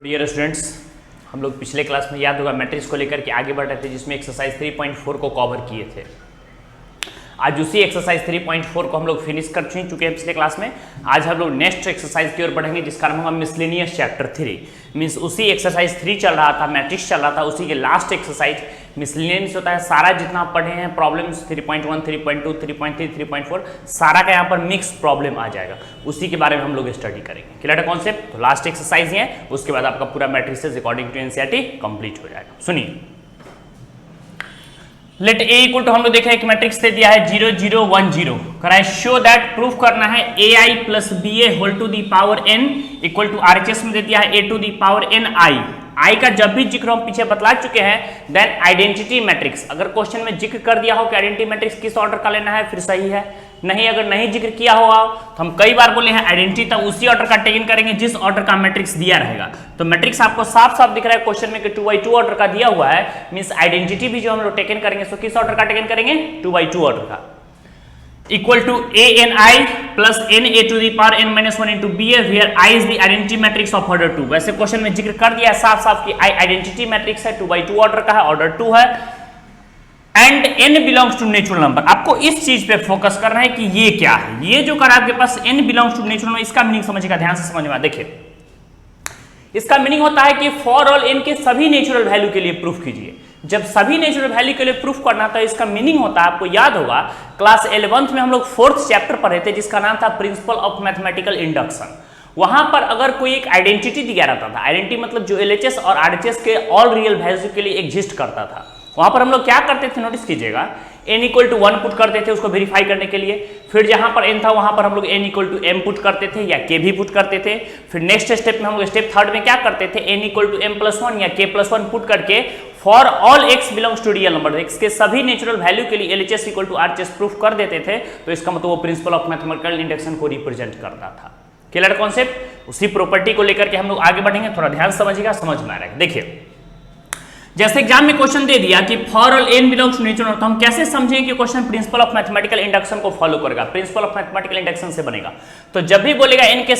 Dear students, हम लोग पिछले क्लास में याद होगा मैट्रिक्स को लेकर के आगे बढ़ रहे थे, जिसमें एक्सरसाइज 3.4 को कवर किए थे। आज उसी एक्सरसाइज 3.4 को हम लोग फिनिश कर चुके हैं पिछले क्लास में। आज हम लोग नेक्स्ट एक्सरसाइज की ओर बढ़ेंगे, जिसका नाम होगा मिसलेनियस चैप्टर 3। मीन्स उसी एक्सरसाइज 3 चल रहा था, मैट्रिक्स चल रहा था, उसी के लास्ट एक्सरसाइज मिसलेनियस होता है। सारा जितना आप पढ़े हैं प्रॉब्लम्स 3.1, 3.2, 3.3, 3.4 सारा का यहाँ पर मिक्स प्रॉब्लम आ जाएगा, उसी के बारे में हम लोग स्टडी करेंगे। क्लियर है कॉन्सेप्ट? तो लास्ट एक्सरसाइज है, उसके बाद आपका पूरा matrices according to NCERT complete हो जाएगा। सुनिए, लेट ए इक्वल टू हम लोग देखा है कि मैट्रिक्स दे दिया है 0 0 1 0 कराए। शो दैट प्रूफ करना है A I plus B A whole to the power N equal to RHS में दे दिया है A to the power N I. I का जब भी जिक्र हम पीछे बतला चुके हैं, देन आइडेंटिटी मैट्रिक्स। अगर क्वेश्चन में जिक्र कर दिया हो कि आइडेंटिटी मैट्रिक्स किस ऑर्डर का लेना है, फिर सही है। नहीं, अगर नहीं जिक्र किया होगा तो हम कई बार बोले हैं आइडेंटिटी तब उसी ऑर्डर का टेकन करेंगे जिस ऑर्डर का मैट्रिक्स दिया रहेगा। तो मैट्रिक्स आपको साफ साफ दिख रहा है क्वेश्चन में कि 2x2 ऑर्डर का दिया हुआ है, मींस आइडेंटिटी भी जो हम लोग टेकन करेंगे सो किस ऑर्डर का टेकन करेंगे, 2x2 ऑर्डर का। Equal to A N I plus N A to the power N minus 1 into B A, where I is the identity matrix of order 2। वैसे क्वेश्चन में जिक्र कर दिया है साफ साफ कि आई आइडेंटिटी मैट्रिक्स है, 2x2 ऑर्डर का है, ऑर्डर 2 है, and n belongs to natural number. आपको इस चीज पे फोकस करना है कि ये क्या है। ये जो कर आपके पास n belongs to natural number, इसका मीनिंग समझिएगा, ध्यान से समझ में। देखिए, इसका मीनिंग होता है कि फॉर ऑल n के सभी नेचुरल वैल्यू के लिए प्रूफ कीजिए। जब सभी नेचुरल वैल्यू के लिए प्रूफ करना था, इसका मीनिंग होता है, आपको याद होगा क्लास 11th में हम लोग 4th चैप्टर पढ़े थे, जिसका नाम था प्रिंसिपल ऑफ मैथमेटिकल इंडक्शन। वहां पर अगर कोई एक आइडेंटिटी दिया रहता था, आइडेंटिटी मतलब जो एलएचएस और आरएचएस के ऑल रियल वैल्यू के लिए एग्जिस्ट करता था, वहां पर हम लोग क्या करते थे, नोटिस कीजिएगा, n इक्वल टू 1 पुट करते थे उसको वेरीफाई करने के लिए। फिर जहां पर n था वहां पर हम लोग n equal to m put करते थे या k भी पुट करते थे। फिर नेक्स्ट स्टेप में हम लोग स्टेप थर्ड में क्या करते थे, n equal to m plus 1 या k प्लस 1 पुट करके for all x belongs to real number, x के सभी नेचुरल वैल्यू के लिए LHS equal to RHS proof कर देते थे। तो इसका मतलब वो प्रिंसिपल ऑफ मैथमेटिकल इंडक्शन को रिप्रेजेंट करता था। Clear concept? उसी प्रॉपर्टी को लेकर के हम लोग आगे बढ़ेंगे, थोड़ा ध्यान समझिएगा, समझ में आ रहा है। देखिए, जैसे एग्जाम में क्वेश्चन दे दिया कि for all n belongs to natural number, तो हम कैसे समझेंगे कि question principle of mathematical induction को फॉलो करेगा, प्रिंसिपल ऑफ मैथमेटिकल इंडक्शन से बनेगा। तो जब भी बोलेगा n के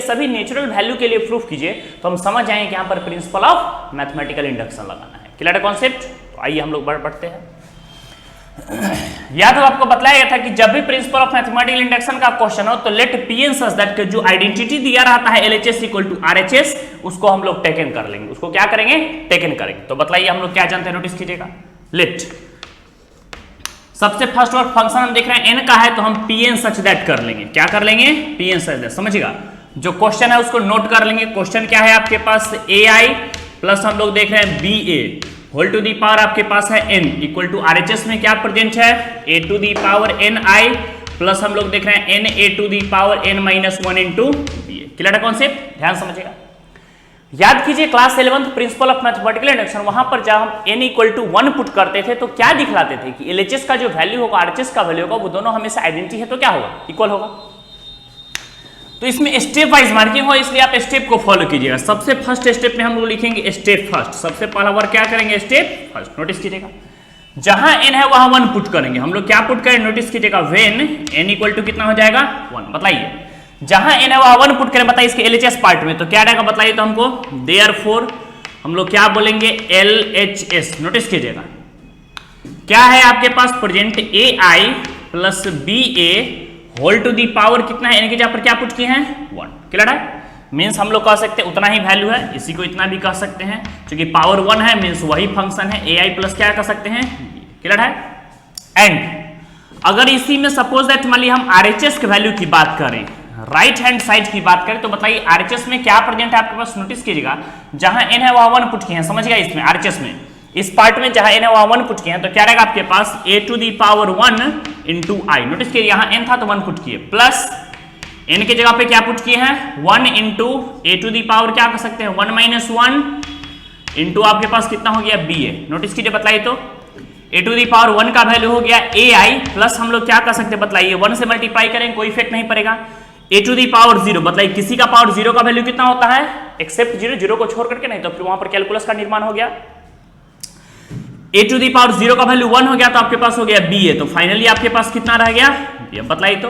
सभी नेचुरल वैल्यू के लिए प्रूफ कीजिए, तो हम समझ जाएंगे कि यहाँ पर प्रिंसिपल ऑफ मैथमेटिकल इंडक्शन लगाना है। Clear concept? तो आइए हम लोग बढ़ते हैं। याद हो आपको बताया गया था कि जब भी प्रिंसिपल ऑफ मैथमेटिकल इंडक्शन का क्वेश्चन हो तो लेट पीएन सच दैट जो आइडेंटिटी दिया रहता है एलएचएस इक्वल टू आरएचएस, उसको हम लोग टेकन कर लेंगे। उसको क्या करेंगे, टेकन करेंगे। तो बताइए हम लोग क्या जानते हैं, नोटिस कीजिएगा। लेट सबसे फर्स्ट वर्ड फंक्शन हम देख रहे हैं n का है, तो हम पीएन सच दैट कर लेंगे। क्या कर लेंगे, पीएन सच दैट। समझिएगा, जो क्वेश्चन है उसको नोट कर लेंगे। क्वेश्चन क्या है आपके पास, ए आई प्लस हम लोग देख रहे हैं B A whole to the power आपके पास है n इक्वल टू आरएचएस में क्या प्रेजेंट है, a to the power N I plus हम लोग देख रहे हैं n a to the power n minus 1 into B A. Clear concept? ध्यान समझिएगा। याद कीजिए class 11th principle of mathematical induction, वहां पर जब हम n इक्वल टू 1 पुट करते थे तो क्या दिखलाते थे कि एलएचएस का जो वैल्यू होगा आरएचएस का वैल्यू होगा वो दोनों हमेशा आइडेंटिटी है, तो क्या होगा, इक्वल होगा। तो इसमें स्टेप वाइज मार्किंग हो, इसलिए आप स्टेप को फॉलो कीजिएगा। सबसे फर्स्ट स्टेप में हम लोग लिखेंगे स्टेप फर्स्ट। सबसे पहला वर्क क्या करेंगे, स्टेप फर्स्ट। नोटिस कीजिएगा, जहां n है वहां 1 पुट करेंगे। हम लोग क्या पुट करें, नोटिस कीजिएगा, व्हेन n इक्वल टू कितना हो जाएगा, 1। बताइए, जहां n है वहां 1 पुट करें। बताइए इसके LHS पार्ट में तो क्या रहेगा, बताइए तो हमको। देयरफॉर हम लोग क्या बोलेंगे, LHS। नोटिस कीजिएगा, क्या है आपके पास present A I plus B A whole to the power कितना है, n के जहां पर क्या पुट किए हैं, 1। क्लियर है? मीन्स हम लोग कह सकते हैं उतना ही वैल्यू है, इसी को इतना भी कह सकते हैं, क्योंकि पावर 1 है मीन्स वही फंक्शन है। ए आई प्लस क्या कह सकते हैं, क्लियर है? एंड अगर इसी में सपोज दैट मान लीजिए हम आरएचएस के वैल्यू की बात करें, राइट हैंड साइड की बात करें, तो बताइए आरएचएस में क्या प्रेजेंट है आपके पास। नोटिस कीजिएगा, जहां n है वहां 1 पुट किए हैं। समझिएगा, इसमें आरएचएस में इस पार्ट में जहां n है वहां 1 पुट किए हैं, तो क्या रहेगा आपके पास, a to the power 1 into I. Notice कीजिए, यहां n था तो 1 पुट किए, प्लस n के जगह पे क्या पुट किए हैं, 1 into A to the power क्या कर सकते हैं, 1 माइनस 1 इंटू आपके पास कितना हो गया, बी ए। नोटिस कीजिए, बताइए तो a टू दी पावर 1 का वैल्यू हो गया ए आई प्लस हम लोग क्या कर सकते हैं, बताइए 1 से मल्टीप्लाई करें कोई इफेक्ट नहीं पड़ेगा। a टू दी पावर 0, बताइए किसी का पावर 0 का वैल्यू कितना होता है, एक्सेप्ट 0, 0 को छोड़ करके, नहीं तो फिर वहां पर कैलकुलस का निर्माण हो गया। a टू दी पावर 0 का वैल्यू 1 हो गया तो आपके पास हो गया बी ए। तो फाइनली आपके पास कितना रह गया, बताइए तो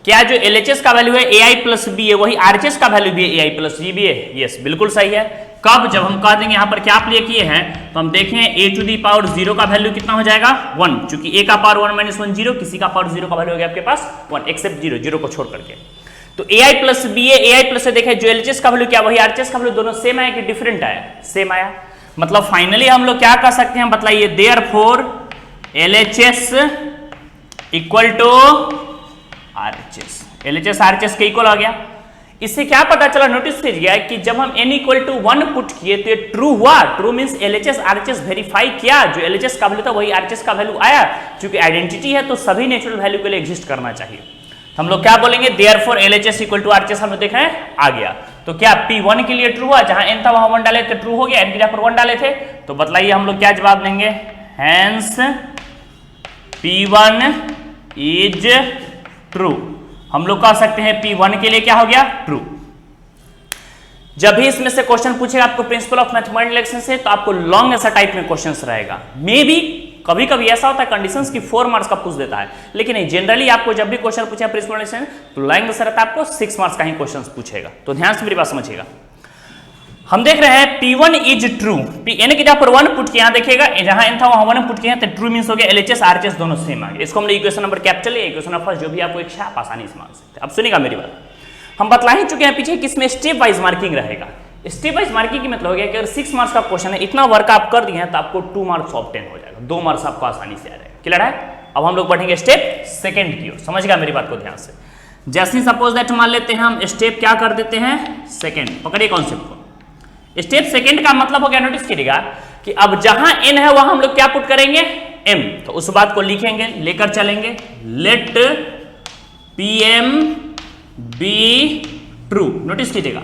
क्या जो LHS का वैल्यू है AI प्लस बी है वही RHS का वैल्यू भी है AI प्लस बी भी है? यस, बिल्कुल सही है। कब? जब हम कह देंगे यहाँ पर क्या अप्लाई किए हैं, तो हम देखें a टू दी पावर 0 का वैल्यू कितना हो जाएगा 1, चूंकि a का पावर 1 माइनस 1 0, किसी का पावर 0 का वैल्यू हो गया आपके पास 1 एक्सेप्ट 0, 0 को छोड़ करके। तो AI प्लस बी है, AI प्लस से देखें जो LHS का वैल्यू क्या वही RHS का वैल्यू, दोनों सेम आया कि डिफरेंट आया? सेम आया। मतलब फाइनली हम लोग क्या कर सकते हैं बताइए, therefore LHS equal to RHS, LHS RHS के इक्वल आ गया। इससे क्या पता चला, नोटिस कीजिए कि जब हम n इक्वल टू 1 पुट किए तो ये ट्रू हुआ। True means LHS RHS verify किया, जो LHS का वैल्यू था वही RHS का वैल्यू आया। क्योंकि आइडेंटिटी है तो सभी नेचुरल वैल्यू के लिए एग्जिस्ट करना चाहिए। हम लोग क्या बोलेंगे, therefore LHS equal to RHS हम लोग देख रहे हैं आ गया। तो क्या P1 के लिए ट्रू हुआ, जहां n था वहां 1 डाले तो ट्रू हो गया, n की जगह पर 1 डाले थे। तो बताइए हम लोग क्या जवाब देंगे, हेंस P1 इज ट्रू। हम लोग कह सकते हैं P1 के लिए क्या हो गया, ट्रू। जब भी इसमें से क्वेश्चन पूछेगा आपको प्रिंसिपल ऑफ मैथमेटिकल इलेक्शन से, तो आपको लॉन्ग ऐसा टाइप में क्वेश्चंस रहेगा। मे बी कभी कभी ऐसा होता है कंडीशंस की 4 मार्क्स का पूछ देता है, लेकिन जनरली आपको जब भी क्वेश्चन पूछा प्रिंसिपल इलेक्शन तो लॉन्ग ऐसा रहता है आपको 6 मार्क्स का ही क्वेश्चन पूछेगा। तो ध्यान से मेरी बात समझिएगा। हम देख रहे हैं P1 इज ट्रू, n की जगह पर 1 पुट किया, यहाँ देखिएगा जहां n था वहां 1 पुट किया, तो ट्रू मींस हो गया LHS RHS दोनों सेम आ गए। इसको हम लोग इक्वेशन नंबर कैपिटल या इक्वेशन नंबर फर्स्ट जो भी आपको इच्छा आप आसानी से मान सकते हैं। अब सुनिएगा मेरी बात, हम बतला ही चुके हैं पीछे कि इसमें स्टेप वाइज मार्किंग रहेगा। स्टेप वाइज मार्किंग की मतलब हो गया कि अगर 6 मार्क्स का क्वेश्चन है, इतना वर्क आप कर दिए हैं तो आपको 2 मार्क्स ऑब्टेन हो जाएगा, 2 मार्क्स आपको आसानी से आ जाएगा। क्लियर है? अब हम लोग बढ़ेंगे स्टेप सेकंड की ओर, समझिएगा मेरी बात को ध्यान से। जैसे सपोज दैट मान लेते हैं हम स्टेप क्या कर देते हैं, सेकंड, पकड़िए कॉन्सेप्ट को। स्टेप सेकंड का मतलब हो गया, नोटिस कीजिएगा कि अब जहां n है वहां हम लोग क्या पुट करेंगे, m। तो उस बात को लिखेंगे, लेकर चलेंगे, let Pm be true. Notice कीजिएगा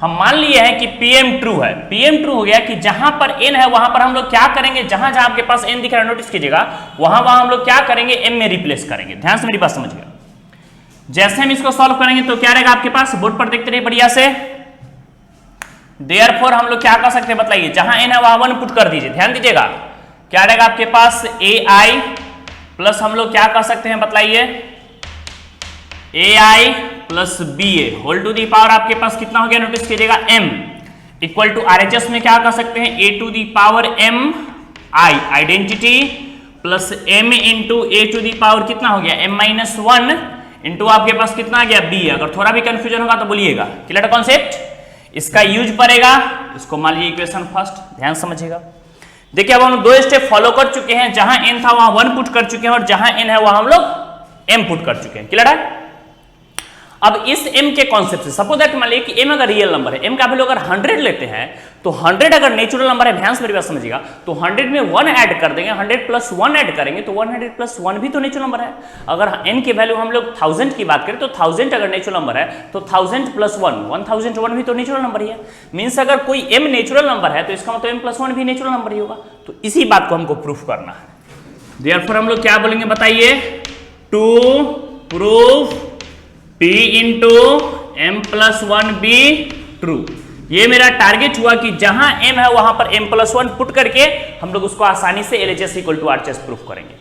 हम मान लिए हैं कि Pm ट्रू है। Pm ट्रू हो गया कि जहां पर n है वहां पर हम लोग क्या करेंगे, जहां जहां आपके पास n दिख रहा है नोटिस कीजिएगा वहां वहां हम लोग क्या करेंगे, m में रिप्लेस करेंगे। ध्यान से मेरी बात समझिएगा। जैसे हम इसको सॉल्व करेंगे तो क्या रहेगा आपके पास, बोर्ड पर देखते रहिए बढ़िया से। देयरफॉर हम लोग क्या कर सकते हैं बताइए, जहां n है वहां 1 पुट कर दीजिए। ध्यान दीजिएगा क्या रहेगा आपके पास, AI प्लस हम लोग क्या कर सकते हैं बताइए, AI plus BA whole to the power आपके पास कितना हो गया, नोटिस कीजिएगा m इक्वल टू RHS में क्या कर सकते हैं, A to the power m I identity plus m into A to the power कितना हो गया, m माइनस 1 इंटू आपके पास कितना आ गया B। अगर थोड़ा भी कंफ्यूजन होगा तो बोलिएगा। Clear concept? इसका यूज पड़ेगा, इसको मान लीजिए इक्वेशन फर्स्ट, ध्यान समझिएगा। देखिए अब हम 2 स्टेप फॉलो कर चुके हैं, जहां n था वहां 1 पुट कर चुके हैं और जहां n है वहां हम लोग m पुट कर चुके हैं। क्लियर है? अब इस m के कॉन्सेप्ट से सपोज दैट मान लीजिए कि m अगर रियल नंबर है, m का वैल्यू अगर 100 लेते हैं तो 100 अगर नेचुरल नंबर है, ध्यान से मेरी बात समझिएगा, तो 100 में 1 ऐड कर देंगे, 100 प्लस 1 ऐड करेंगे तो 100 प्लस 1 भी तो नेचुरल नंबर है। अगर n की वैल्यू हम लोग 1000 की बात करें तो 1000 अगर नेचुरल नंबर है तो 1000 प्लस 1 1001 भी तो नेचुरल नंबर ही है। मीन्स अगर कोई m नेचुरल नंबर है तो इसका मतलब m प्लस 1 भी नेचुरल नंबर ही होगा। तो इसी बात को हमको प्रूफ करना है। देयरफॉर हम लोग क्या बोलेंगे बताइए, to proof P into m plus 1 be true. ये मेरा टारगेट हुआ कि जहां m है वहां पर m प्लस 1 पुट करके हम लोग उसको आसानी से LHS equal to RHS proof करेंगे।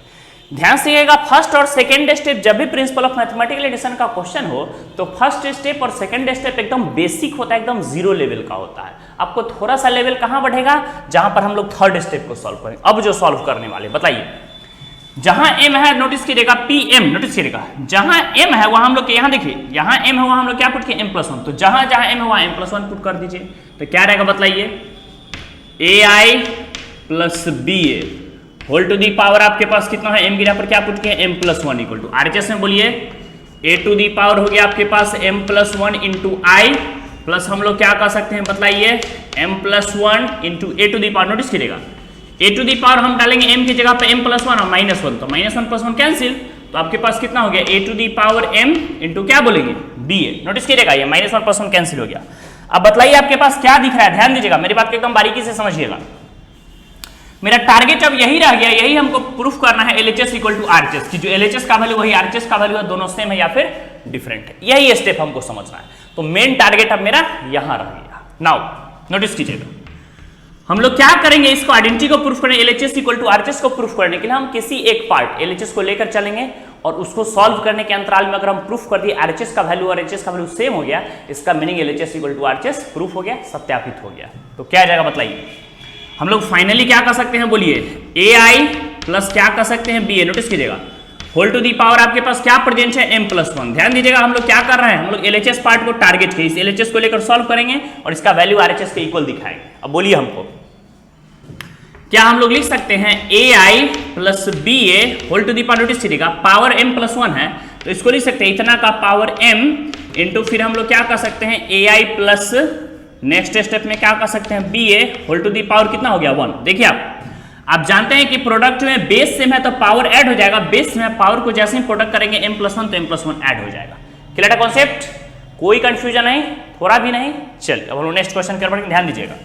ध्यान से रखिएगा, फर्स्ट और सेकंड स्टेप जब भी प्रिंसिपल ऑफ मैथमेटिकल एडिशन का क्वेश्चन हो तो फर्स्ट स्टेप और सेकंड स्टेप एकदम बेसिक होता है, एकदम जीरो लेवल का होता है। आपको थोड़ा सा लेवल कहां बढ़ेगा, जहां पर हम लोग थर्ड स्टेप को सॉल्व करेंगे। अब जो सॉल्व करने वाले बताइए, जहां m है नोटिस कीजिएगा Pm, नोटिस कीजिएगा जहां m है वहां हम लोग यहां देखिए, यहां m है वहां हम लोग क्या पुट किए, m प्लस 1। तो जहां जहां m है वहां m प्लस 1 पुट कर दीजिए। तो क्या रहेगा बताइए, AI plus BA whole to the power आपके पास कितना है, m की जगह पर क्या पुट किए, m plus 1 equal to RHS में बोलिए A टू दी पावर हो गया आपके पास m plus 1 into I plus हम लोग क्या कर सकते हैं बताइए, m plus 1 into A to the power. Notice कीजिएगा a टू दी पावर हम डालेंगे m की जगह पे m प्लस 1 और माइनस 1, तो माइनस 1 प्लस 1 कैंसिल, तो आपके पास कितना हो गया, a to the power m into क्या बोलेंगे ba। नोटिस कीजिएगा ये माइनस 1 प्लस 1 कैंसिल हो गया। अब बताइए आपके पास क्या दिख रहा है, ध्यान दीजिएगा मेरी बात को एकदम बारीकी से समझिएगा। मेरा टारगेट अब यही रह गया, यही हमको प्रूफ करना है LHS इक्वल टू RHS की जो LHS का वैल्यू वही RHS का वैल्यू है, दोनों सेम है या फिर डिफरेंट है। यही स्टेप हमको समझना है। तो मेन टारगेट अब मेरा यहां रह गया। नाउ नोटिस कीजिएगा हम लोग क्या करेंगे, इसको आइडेंटिटी को प्रूफ करेंगे, LHS इक्वल टू RHS को प्रूफ करने के लिए हम किसी एक पार्ट LHS को लेकर चलेंगे, और उसको सॉल्व करने के अंतराल में अगर हम प्रूफ कर दिए RHS का वैल्यू और RHS का वैल्यू सेम हो गया, इसका meaning LHS equal to RHS proof हो गया, सत्यापित हो गया। तो क्या आ जाएगा बताइए? हम लोग फाइनली क्या कर सकते हैं बोलिए? AI प्लस क्या कर सकते हैं BA, नोटिस कीजिएगा, होल टू दी पावर आपके पास क्या प्रेजेंट है M+1। ध्यान दीजिएगा हम लोग क्या कर रहे हैं, हम लोग LHS पार्ट को टारगेट किए, इस LHS को लेकर सॉल्व करेंगे और इसका वैल्यू RHS के इक्वल दिखाएंगे। अब बोलिए हमको क्या हम लोग लिख सकते हैं AI plus BA whole to the power, notice कीजिएगा पावर M+1 है तो इसको लिख सकते हैं इतना का पावर M इंटू फिर हम लोग क्या कर सकते हैं AI प्लस नेक्स्ट स्टेप में क्या कर सकते हैं BA whole to the power कितना हो गया 1। देखिए आप जानते हैं कि प्रोडक्ट में बेस सेम है तो पावर ऐड हो जाएगा, बेस में पावर को जैसे ही प्रोडक्ट करेंगे M+1 तो M+1 ऐड हो जाएगा। क्लियर है कॉन्सेप्ट? कोई कंफ्यूजन नहीं, थोड़ा भी नहीं। चलिए अब हम लोग नेक्स्ट क्वेश्चन की ओर बढ़ेंगे, ध्यान दीजिएगा।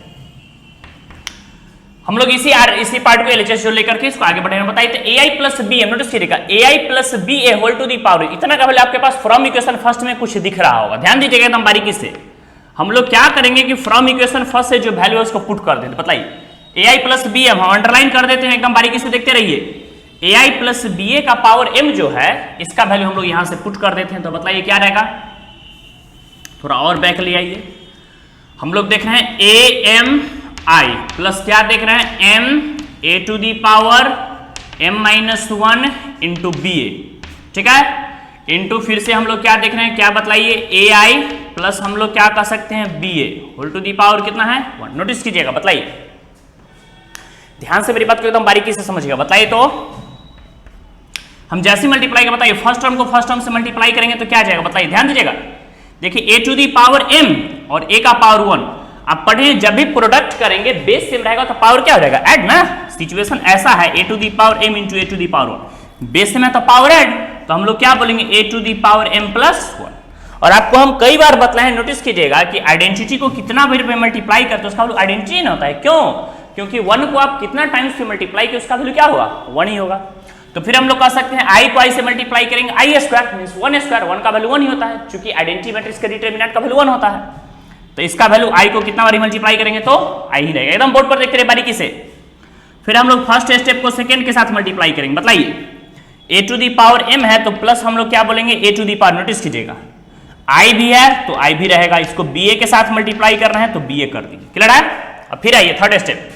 हम लोग इसी पार्ट को LHS जो लेकर के इसको आगे बढ़ेंगे। बताइए तो AI प्लस BA, नोटिस कीजिएगा AI plus BA whole to the power, इतना का वैल्यू आपके पास फ्रॉम इक्वेशन फर्स्ट में कुछ दिख रहा होगा, ध्यान दीजिएगा एकदम बारीकी से। हम लोग क्या करेंगे कि फ्रॉम इक्वेशन फर्स्ट से जो वैल्यू है उसको पुट कर देते। बताइए AI प्लस BA हम अंडरलाइन कर देते हैं, एकदम बारीकी से देखते रहिए। AI प्लस BA का पावर M जो है इसका वैल्यू हम लोग यहां से पुट कर देते हैं, तो बताइए क्या रहेगा? थोड़ा और बैक ले आइए। हम लोग देख रहे हैं AMI प्लस क्या देख रहे हैं M A to the power M-1 into BA, ठीक है, इंटू फिर से हम लोग क्या देख रहे हैं, क्या बतलाइए AI प्लस हम लोग क्या कर सकते हैं BA whole to the power कितना है 1। नोटिस कीजिएगा, बतलाइए ध्यान से मेरी बात को एकदम बारीकी से समझिएगा। बताइए तो हम जैसे मल्टीप्लाई का, बताइए फर्स्ट टर्म को फर्स्ट टर्म से मल्टीप्लाई करेंगे तो क्या आ जाएगा? बताइए ध्यान दीजिएगा। देखिए A to the power M और A का पावर 1, आप पढ़े जब भी प्रोडक्ट करेंगे बेस सेम रहेगा तो पावर क्या हो जाएगा? ऐड ना। सिचुएशन ऐसा है A to the power M into A to the power 1, base same है तो पावर ऐड, तो हम लोग क्या बोलेंगे A to the power M+1। और आपको हम कई बार बतलाए, नोटिस कीजिएगा कि आइडेंटिटी को कितना बार पे मल्टीप्लाई करते हैं उसका वैल्यू आइडेंटिटी नहीं होता है। क्यों? क्योंकि 1 को आप कितना टाइम्स पे मल्टीप्लाई किए उसका वैल्यू क्या होगा? 1 ही होगा। तो फिर हम लोग कह सकते हैं I को I से मल्टीप्लाई करेंगे I² मींस 1², 1 का वैल्यू 1 ही होता है, क्योंकि आइडेंटिटी मैट्रिक्स का डिटरमिनेंट का वैल्यू 1 होता है। तो इसका वैल्यू I को कितना बार मल्टीप्लाई करेंगे तो I ही रहेगा। एकदम बोर्ड पर देखते रहे बारीकी से। फिर हम लोग फर्स्ट स्टेप को सेकंड के साथ मल्टीप्लाई करेंगे। बताइए A to the power M है तो प्लस हम लोग क्या बोलेंगे A to the power, notice कीजिएगा I भी है तो I भी रहेगा, इसको BA के साथ मल्टीप्लाई करना है तो BA कर दीजिए। क्लियर है? अब फिर आइए थर्ड स्टेप,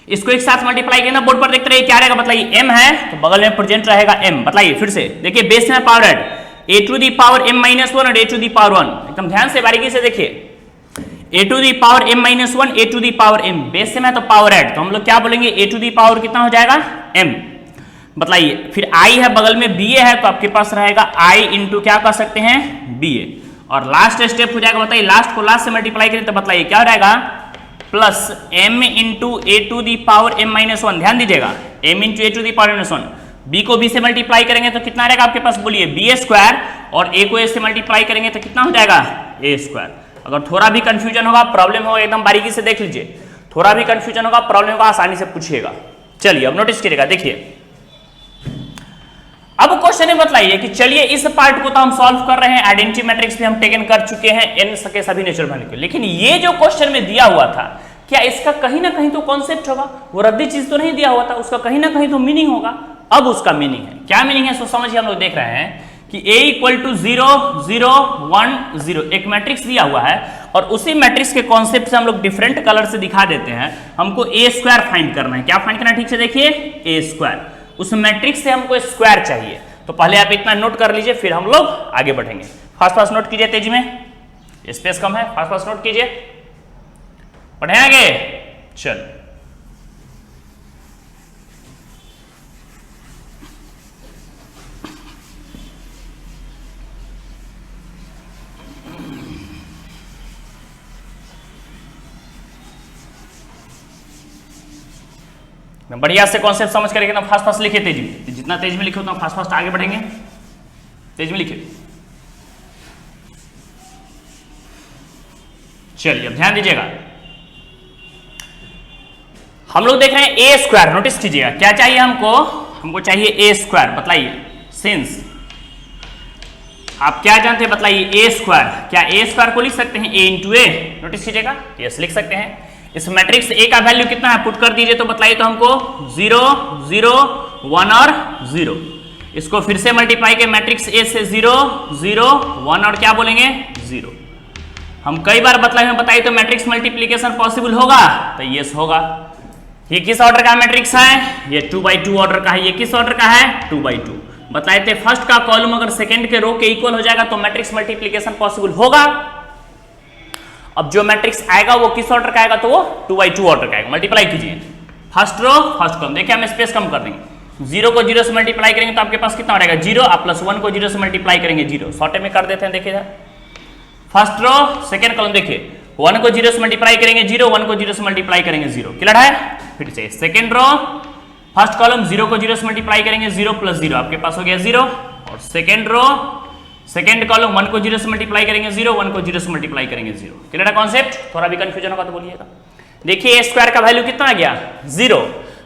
इसको एक साथ मल्टीप्लाई करना, बोर्ड पर देखते रहिए क्या रहेगा। बताइए M है तो बगल में प्रेजेंट रहेगा M। बताइए फिर से, देखिए बेस में power add A to the power M-1 और A टू दी पावर 1, एकदम ध्यान से बारीकी से देखिए। A to the power M-1 A to the power M, base में है तो पावर ऐड, तो हम लोग क्या बोलेंगे A टू दी पावर कितना हो जाएगा M। बताइए फिर I है बगल में BA है तो आपके पास रहेगा I इंटू क्या कर सकते हैं BA, और लास्ट स्टेप हो जाएगा। बताइए लास्ट को लास्ट से मल्टीप्लाई करें तो बताइए क्या हो जाएगा? Plus M into A to the power M-1, ध्यान दीजिएगा M into A to the power M-1, B को B से मल्टीप्लाई करेंगे तो कितना रहेगा आपके पास? बोलिए BA² और A को A से मल्टीप्लाई करेंगे तो कितना हो जाएगा? A²। अगर थोड़ा भी कंफ्यूजन होगा, प्रॉब्लम होगा, एकदम बारीकी से देख लीजिए, थोड़ा भी कंफ्यूजन होगा, प्रॉब्लम होगा, आसानी से पूछिएगा। चलिए अब नोटिस करिएगा, देखिए अब क्वेश्चन में बतलाइए कि चलिए इस पार्ट को तो हम सॉल्व कर रहे हैं, आइडेंटिटी मैट्रिक्स भी हम टेकन कर चुके हैं n के सभी नेचुरल वैल्यू के, लेकिन ये जो क्वेश्चन में दिया हुआ था क्या इसका कहीं ना कहीं तो कॉन्सेप्ट होगा, वो रद्दी चीज तो नहीं दिया हुआ था, उसका कहीं ना कहीं तो मीनिंग होगा। अब उसका मीनिंग है, क्या मीनिंग है सो समझिए। हम लोग देख रहे हैं कि A = 0 0 1 0 एक मैट्रिक्स दिया हुआ है और उसी मैट्रिक्स के कॉन्सेप्ट से हम लोग डिफरेंट कलर से दिखा देते हैं। हमको A² फाइंड करना है, क्या फाइंड करना है? ठीक से देखिए A², उस मैट्रिक्स से हमको स्क्वायर चाहिए। तो पहले आप इतना नोट कर लीजिए, फिर हम लोग आगे बढ़ेंगे। फास्ट नोट कीजिए, तेजी में, स्पेस कम है, फास्ट नोट कीजिए, पढ़े आगे। चल बढ़िया से कॉन्सेप्ट समझ करके ना फास्ट लिखिए तेजी में, जितना तेज में लिखे उतना फास्ट आगे बढ़ेंगे। तेज में लिखिए। चलिए अब ध्यान दीजिएगा, हम लोग देख रहे हैं A², नोटिस कीजिएगा क्या चाहिए हमको चाहिए A²। बताइए सिंस आप क्या जानते हैं, बताइए A², क्या A² को लिख सकते हैं A इंटू A? नोटिस कीजिएगा, यस लिख सकते हैं। इस मैट्रिक्स A का वैल्यू कितना है पुट कर दीजिए, तो बताइए तो हमको 0 0 1 और 0। इसको फिर से मल्टीप्लाई के मैट्रिक्स ए से 0 0 1 और क्या बोलेंगे 0। हम कई बार बताइए तो मैट्रिक्स मल्टीप्लीकेशन पॉसिबल होगा, तो यस होगा। ये किस ऑर्डर का मैट्रिक्स है, ये 2x2 ऑर्डर का है। ये किस ऑर्डर का है, 2x2। बताए थे फर्स्ट का कॉलम अगर सेकंड के रो के इक्वल हो जाएगा तो मैट्रिक्स मल्टीप्लीकेशन पॉसिबल होगा। अब जो मैट्रिक्स आएगा वो किस ऑर्डर का आएगा, तो वो 2x2 ऑर्डर का आएगा। मल्टीप्लाई कीजिए फर्स्ट रो फर्स्ट कॉलम। देखिए हम स्पेस कम कर देंगे, 0 को 0 से मल्टीप्लाई करेंगे तो आपके पास कितना हो जाएगा 0, आप प्लस 1 को 0 से मल्टीप्लाई करेंगे 0। शॉर्टे में कर देते हैं, देखिए फर्स्ट रो सेकंड कॉलम। देखिए 1 को 0 से मल्टीप्लाई करेंगे 0, 1 को 0 से मल्टीप्लाई करेंगे 0। क्लियर है। फिर से सेकंड रो फर्स्ट कॉलम 0 को 0 से मल्टीप्लाई करेंगे 0 प्लस 0, आपके पास हो गया 0। और सेकंड रो सेकंड कॉलम 1 को 0 से मल्टीप्लाई करेंगे 0, 1 को 0 से मल्टीप्लाई करेंगे 0। क्लियर है कॉन्सेप्ट। थोड़ा भी कंफ्यूजन होगा तो बोलिएगा। देखिए ए स्क्वायर का वैल्यू कितना आ गया 0।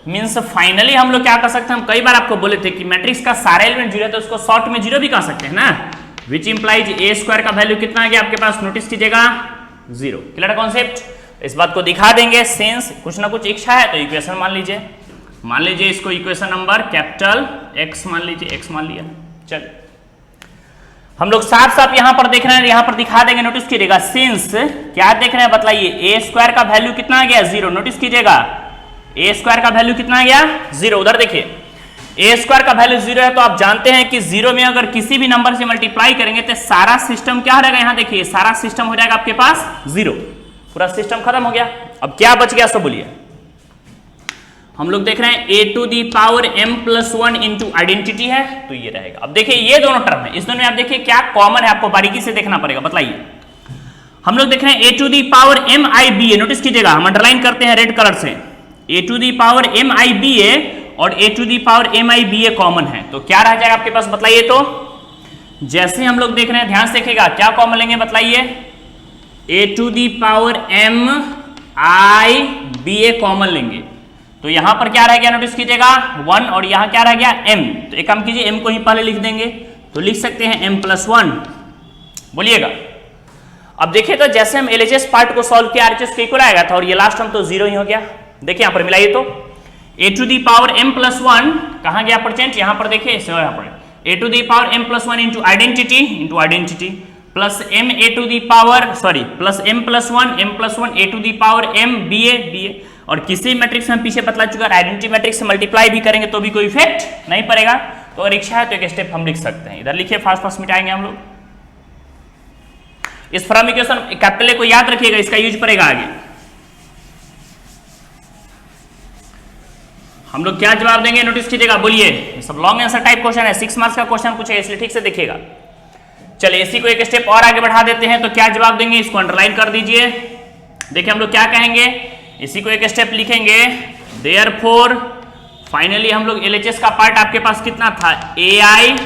मींस फाइनली हम लोग क्या कर सकते हैं, हम कई बार आपको बोले थे कि मैट्रिक्स का सारा एलिमेंट 0 है तो उसको शॉर्ट में 0 भी कह सकते हैं ना, विच इंप्लाइज ए स्क्वायर का वैल्यू कितना आ गया आपके पास, नोटिस कीजिएगा 0। क्लियर है कॉन्सेप्ट। इस बात को दिखा देंगे सेंस कुछ ना कुछ इच्छा है तो इक्वेशन मान लीजिए इसको इक्वेशन नंबर कैपिटल x मान लीजिए, x मान लिया। चल हम लोग साफ साफ यहां पर देख रहे हैं, यहां पर दिखा देंगे, नोटिस कीजिएगा। सिंस क्या देख रहे हैं बताइए, ए स्क्वायर का वैल्यू कितना आ गया 0। नोटिस कीजिएगा ए स्क्वायर का वैल्यू कितना आ गया 0। उधर देखिए ए स्क्वायर का वैल्यू 0 है तो आप जानते हैं कि 0 में अगर किसी भी नंबर से मल्टीप्लाई करेंगे तो सारा सिस्टम क्या हो जाएगा, यहां देखिए सारा सिस्टम हो जाएगा आपके पास 0, पूरा सिस्टम खत्म हो गया। अब क्या बच गया, सब बोलिए। हम लोग देख रहे हैं a to the power m+1 into identity है तो ये रहेगा। अब देखिए ये दोनों टर्म है, इस दोनों में आप देखिए क्या कॉमन है, आपको बारीकी से देखना पड़ेगा। बताइए हम लोग देख रहे हैं a to the power m_i_b_a। नोटिस कीजिएगा हम अंडरलाइन करते हैं रेड कलर से, a to the power m_i_b_a और a to the power m_i_b_a common है तो क्या रह जाएगा आपके पास, बताइए। तो जैसे हम लोग देख रहे हैं ध्यान से देखिएगा क्या कॉमन लेंगे, बताइए। a to the power m_i_b_a common लेंगे तो यहां पर क्या रह गया, नोटिस कीजिएगा 1 और यहां क्या रह गया m। तो एक काम कीजिए m को ही पहले लिख देंगे तो लिख सकते हैं m+1, बोलिएगा। अब देखिए तो जैसे हम LHS पार्ट को सॉल्व किया RHS के इक्वल आएगा था और ये लास्ट टर्म तो 0 ही हो गया। देखिए यहां पर मिलाइए तो a to the power m+1 कहां गया परसेंट, यहां पर देखिए यहां पर a to the power m+1 into identity plus m to the power plus m+1 a to the power m_b_a और किसी मैट्रिक्स में हम पीछे बतला चुका है आइडेंटिटी मैट्रिक्स से मल्टीप्लाई भी करेंगे तो भी कोई इफेक्ट नहीं पड़ेगा। तो अगर इच्छा है तो एक स्टेप हम लिख सकते हैं, इधर लिखिए फास्ट मिटाएंगे हम लोग। इस फ्रॉम इक्वेशन कैपिटल ए को याद रखिएगा, इसका यूज पड़ेगा आगे। हम लोग क्या जवाब देंगे, नोटिस कीजिएगा, बोलिए। सब लॉन्ग आंसर टाइप क्वेश्चन है, 6 मार्क्स का क्वेश्चन पूछेगा इसलिए ठीक से देखिएगा। चलिए इसी को एक स्टेप और आगे बढ़ा देते हैं तो क्या जवाब देंगे, इसको अंडरलाइन कर दीजिए। देखिए हम लोग क्या कहेंगे, इसी को एक स्टेप लिखेंगे। देयरफॉर फाइनली हम लोग LHS का पार्ट आपके पास कितना था, AI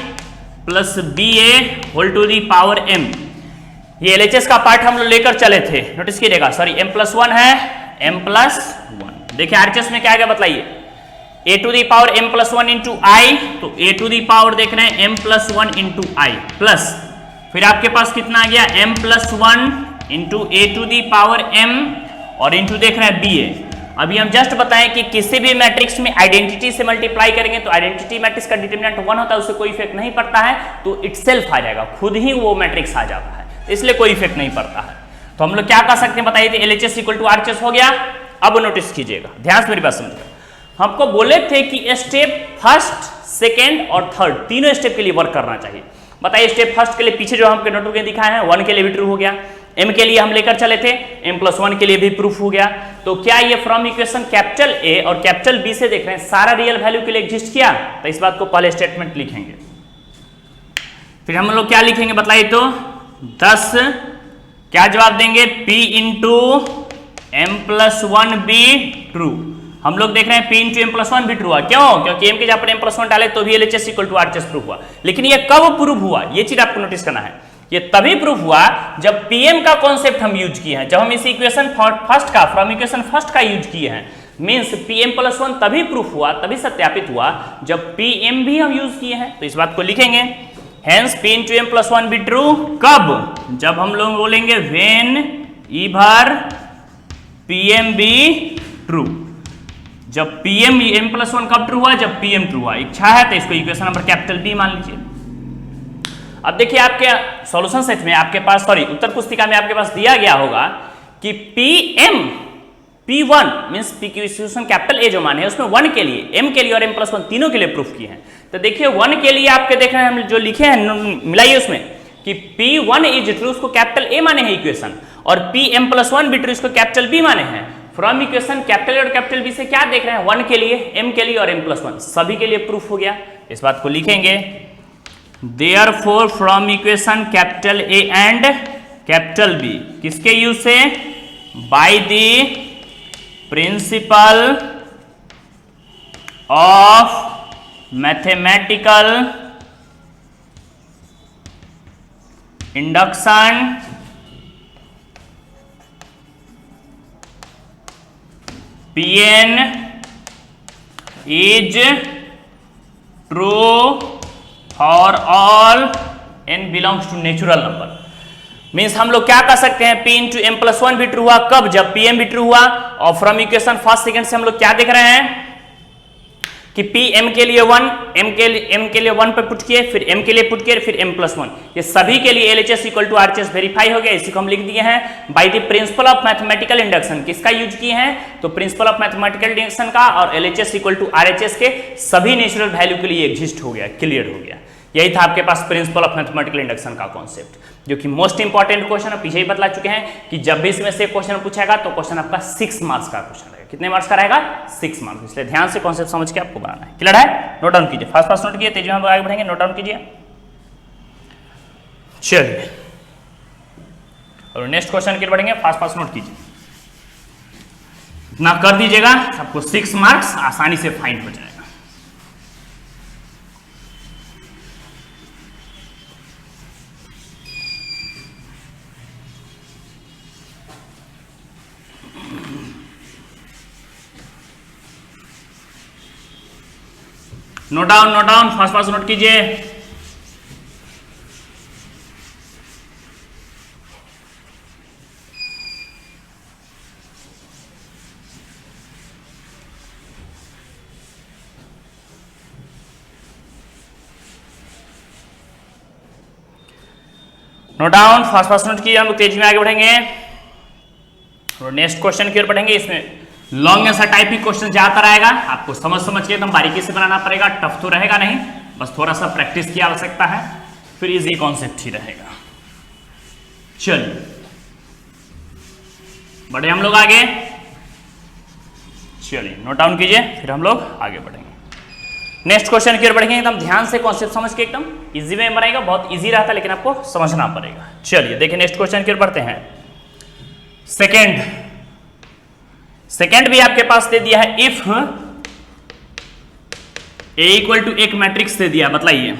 plus BA whole to the power m। ये LHS का पार्ट हम लोग लेकर चले थे, नोटिस कीजिएगा। m+1 है m+1। देखिए RHS में क्या आ गया बताइए, a to the power m+1 into I, तो a टू दी पावर देख रहे हैं m+1 इंटू आई प्लस फिर आपके पास कितना आ गया m+1 into a to the power m और इंटू देख रहे हैं BA। अभी हम जस्ट बताएं कि किसी भी मैट्रिक्स में आइडेंटिटी से मल्टीप्लाई करेंगे तो आइडेंटिटी मैट्रिक्स का डिटरमिनेंट 1 होता है, उससे कोई इफेक्ट नहीं पड़ता है, तो इटसेल्फ आ जाएगा, खुद ही वो मैट्रिक्स आ जाता है, इसलिए कोई इफेक्ट नहीं पड़ता है। तो हम लोग क्या कर सकते हैं बताइए, LHS इक्वल टू RHS हो गया। अब नोटिस कीजिएगा, ध्यान से मेरी बात समझिएगा। हमको बोले थे कि स्टेप फर्स्ट सेकेंड और थर्ड तीनों स्टेप के लिए वर्क करना चाहिए। बताइए स्टेप फर्स्ट के लिए पीछे जो हमको नोट में दिखाए हैं 1 के लिए भी ट्रू हो गया, m के लिए हम लेकर चले थे m+1 के लिए भी प्रूफ हो गया। तो क्या ये फ्रॉम इक्वेशन कैपिटल A और कैपिटल B से देख रहे हैं सारा रियल वैल्यू के लिए एग्जिस्ट किया, तो इस बात को पहले स्टेटमेंट लिखेंगे। फिर हम लोग क्या लिखेंगे बताइए, तो 10 क्या जवाब देंगे, P इंटू m+1 भी ट्रू। हम लोग देख रहे हैं P इंटू m+1 भी ट्रू हुआ, क्यों, क्योंकि m के जहां पर m+1 डाले तो भी LHS equal to RHS proof हुआ। लेकिन ये कब प्रूफ हुआ, ये चीज आपको नोटिस करना है, ये तभी प्रूफ हुआ जब PM का कॉन्सेप्ट हम यूज किए हैं, जब हम इस इक्वेशन फर्स्ट का फ्रॉम इक्वेशन फर्स्ट का यूज किए हैं। मींस Pm+1 तभी प्रूफ हुआ, तभी सत्यापित हुआ जब Pm भी हम यूज किए हैं, तो इस बात को लिखेंगे। हेंस P इंटू m+1 भी ट्रू कब, जब हम लोग बोलेंगे व्हेन ईवर Pm भी ट्रू। जब पीएम एम प्लस वन कब ट्रू हुआ, जब पीएम ट्रू हुआ। इच्छा है तो इसको इक्वेशन नंबर कैपिटल बी मान लीजिए। अब देखिए आपके सॉल्यूशन सेट में आपके पास, सॉरी उत्तर पुस्तिका में आपके पास दिया गया होगा कि पीएम P1 मीन्स पी की इक्वेशन कैपिटल ए जो माने हैं उसमें 1 के लिए, m के लिए और m प्लस 1 तीनों के लिए प्रूफ किए हैं। तो देखिए 1 के लिए आपके देख रहे हैं हम जो लिखे हैं, मिलाइए उसमें कि P1 इज ट्रू, उसको कैपिटल ए माने हैं इक्वेशन, और Pm प्लस 1 भी ट्रू, इसको कैपिटल बी माने हैं। फ्रॉम इक्वेशन कैपिटल ए और कैपिटल बी से क्या देख रहे हैं, 1 के लिए, m के लिए और m प्लस 1 सभी के लिए प्रूफ हो गया। इस बात को लिखेंगे, therefore from equation capital A and capital B, किसके यूज से, by the principle of mathematical induction Pn is true for all n belongs to natural number। Means हम लोग क्या कर सकते हैं, P इंटू एम प्लस 1 भी ट्रू हुआ, कब, जब Pm भी ट्रू हुआ। और फ्रॉम इक्वेशन फर्स्ट सेकंड से हम लोग क्या देख रहे हैं कि Pm के लिए 1, m के लिए 1 पे पुट किए, फिर m के लिए पुट किए, फिर m प्लस 1, ये सभी के लिए LHS equal to RHS verify हो गया। इसी को हम लिख दिए हैं by the principle of mathematical induction. किसका यूज किए हैं, तो प्रिंसिपल ऑफ मैथमेटिकल इंडक्शन का, और LHS इक्वल टू RHS के सभी नेचुरल वैल्यू के लिए एग्जिस्ट हो गया, क्लियर हो गया। यही था आपके पास प्रिंसिपल ऑफ मैथमेटिकल इंडक्शन का कॉन्सेप्ट, जो कि मोस्ट इंपॉर्टेंट क्वेश्चन है। पीछे ही बतला चुके हैं कि जब भी इसमें से क्वेश्चन पूछेगा तो क्वेश्चन आपका 6 मार्क्स का क्वेश्चन रहेगा। कितने मार्क्स का रहेगा, 6 मार्क्स। इसलिए ध्यान से कॉन्सेप्ट समझ के आपको बनाना है। क्लियर है, नोट डाउन कीजिए, फास्ट फास्ट नोट कीजिए, तेजी में हम आगे बढ़ेंगे, नोट डाउन कीजिए। चलिए और नेक्स्ट क्वेश्चन की ओर बढ़ेंगे, फास्ट फास्ट नोट कीजिए, इतना कर दीजिएगा, आपको 6 मार्क्स आसानी से फाइंड हो जाएगा। Note down, fast fast note कीजिए। Note down, fast fast note कीजिए, हम लोग तेजी में आगे बढ़ेंगे और नेक्स्ट क्वेश्चन की ओर बढ़ेंगे। इसमें लॉन्ग आंसर टाइप ही क्वेश्चन ज्यादातर आएगा, आपको समझ के एकदम बारीकी से बनाना पड़ेगा, टफ तो रहेगा नहीं, बस थोड़ा सा प्रैक्टिस की आवश्यकता है, फिर इजी कॉन्सेप्ट ही रहेगा। चलिए बढ़े हम लोग आगे, चलिए नोट डाउन कीजिए, फिर हम लोग आगे बढ़ेंगे। नेक्स्ट क्वेश्चन की ओर बढ़ेंगे, एकदम ध्यान से कॉन्सेप्ट समझ के, एकदम इजी में बनेगा, बहुत इजी रहता है लेकिन आपको समझना पड़ेगा। चलिए देखिए नेक्स्ट क्वेश्चन की ओर बढ़ते हैं। सेकेंड भी आपके पास दे दिया है, इफ ए इक्वल टू एक मैट्रिक्स दे दिया, बताइए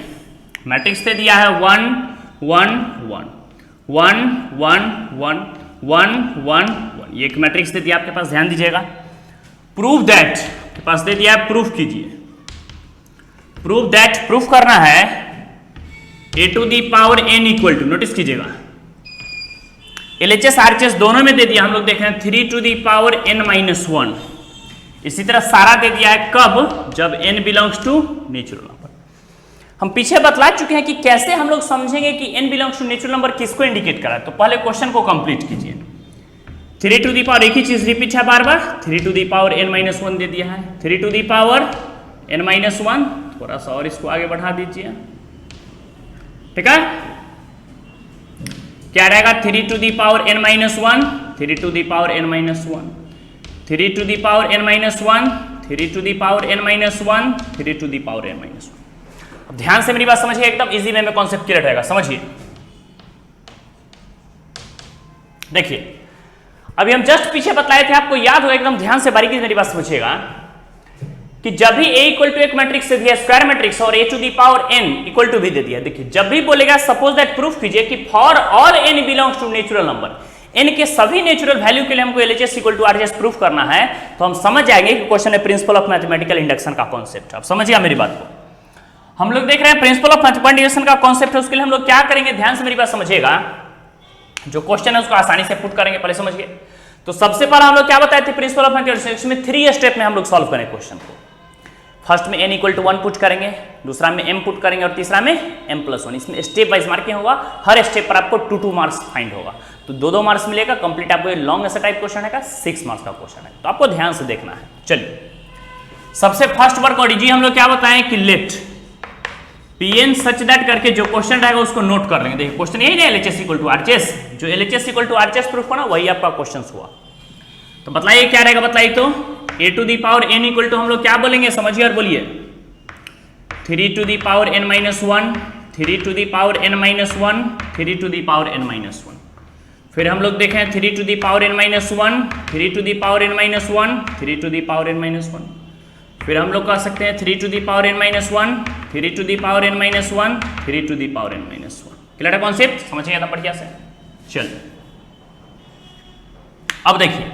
मैट्रिक्स दे दिया है 1 1 1 1 1 1 1 1 1, ये एक मैट्रिक्स दे दिया आपके पास, ध्यान दीजिएगा। प्रूव दैट के पास दे दिया है, प्रूफ कीजिए। प्रूव दैट, प्रूफ करना है a to the power n equal to, notice कीजिएगा LHS RHS दोनों में दे दिया, हम लोग देख रहे हैं 3 to the power n minus 1। इसी तरह सारा दे दिया है, कब, जब n belongs to natural number. हम पीछे बतला चुके हैं कि कैसे हम लोग समझेंगे कि n belongs to natural number किसको इंडिकेट करा है। तो पहले क्वेश्चन को कंप्लीट कीजिए। 3 टू दी पावर, एक ही चीज रिपीट है बार बार, 3 to the power n minus 1 दे दिया है, 3 to the power n minus 1, थोड़ा सा और इसको आगे बढ़ा दीजिए, ठीक है। क्या रहेगा, 3 to the power n minus 1, 3 to the power n minus 1, 3 to the power n minus 1, 3 to the power n minus 1, 3 to the power n minus 1। अब ध्यान से मेरी बात समझिए, एकदम इजी वे में कॉन्सेप्ट क्लियर रहेगा, समझिए। देखिए अभी हम जस्ट पीछे बतलाए थे, आपको याद हो, एकदम ध्यान से बारीकी से मेरी बात समझिएगा कि जब भी a इक्वल टू एक मैट्रिक्स दे दिया, स्क्वायर मैट्रिक्स, और a to the power n equal to भी दे दिया, देखिए जब भी बोलेगा सपोज दैट, प्रूफ कीजिए कि for all n belongs to natural number, n के सभी नेचुरल वैल्यू के लिए हमको LHS equal to RHS proof करना है, तो हम समझ जाएंगे कि क्वेश्चन है प्रिंसिपल ऑफ मैथमेटिकल इंडक्शन का कॉन्सेप्ट। आप समझिए मेरी बात को, हम लोग देख रहे हैं प्रिंसिपल ऑफ मैथमेटिकल इंडक्शन का कॉन्सेप्ट है, उसके लिए हम लोग क्या करेंगे, ध्यान से मेरी बात समझिएगा। जो क्वेश्चन है उसको आसानी से पुट करेंगे, पहले समझिए। तो सबसे पहला हम लोग क्या बताए थे प्रिंसिपल ऑफ मैथमेटिक्स में 3 स्टेप में हम लोग सॉल्व करें क्वेश्चन को। फर्स्ट में n = 1 पुट करेंगे, दूसरा में m पुट करेंगे और तीसरा में m+1। इसमें स्टेप वाइज मार्किंग होगा, हर स्टेप पर आपको 2-2 मार्क्स फाइंड होगा, तो 2-2 मार्क्स मिलेगा। कंप्लीट आपको ये लॉन्ग ऐसा टाइप क्वेश्चन है का 6 मार्क्स का क्वेश्चन है, तो आपको ध्यान से देखना है। चलिए सबसे फर्स्ट वर्क और जी हम लोग क्या बताएं कि लेट Pn सच दैट करके जो क्वेश्चन रहेगा उसको नोट कर लेंगे। देखिए क्वेश्चन यही है LHS = RHS, जो LHS = RHS प्रूफ करना वही आपका क्वेश्चन हुआ। तो बताइए क्या रहेगा, बताइए तो a to the power n = हम लोग क्या बोलेंगे, समझिए और बोलिए 3 to the power n - 1, 3 to the power n - 1, 3 to the power n - 1। फिर हम लोग देखें 3 to the power n - 1, 3 to the power n - 1, 3 to the power n - 1। फिर हम लोग कह सकते हैं 3 to the power n - 1, 3 to the power n - 1, 3 to the power n - 1। Clear है कॉन्सेप्ट, समझिए एकदम बढ़िया से। चलिए अब देखिए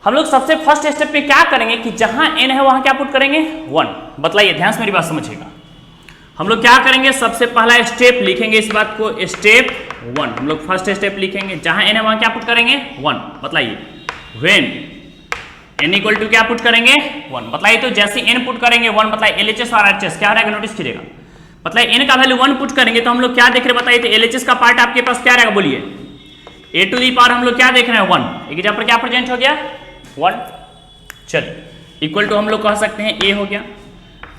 हम लोग सबसे फर्स्ट स्टेप पे क्या करेंगे कि जहां n है वहां क्या पुट करेंगे 1। बताइए ध्यान से मेरी बात समझिएगा। हम लोग क्या करेंगे, सबसे पहला स्टेप लिखेंगे इस बात को, स्टेप 1 हम लोग फर्स्ट स्टेप लिखेंगे, जहां n है वहां क्या पुट करेंगे 1। बताइए व्हेन n = क्या पुट करेंगे 1। बताइए तो जैसे n पुट करेंगे 1, बताइए LHS और RHS क्या रहेगा, नोटिस कीजिएगा। बताइए n का वैल्यू 1 पुट करेंगे तो हम लोग क्या देख रहे हैं, बताइए तो LHS का पार्ट आपके पास क्या रहेगा, बोलिए a to the power हम लोग क्या देख रहे हैं 1। एक जगह पर क्या प्रेजेंट हो गया 1। चलिए इक्वल टू हम लोग कह सकते हैं a हो गया।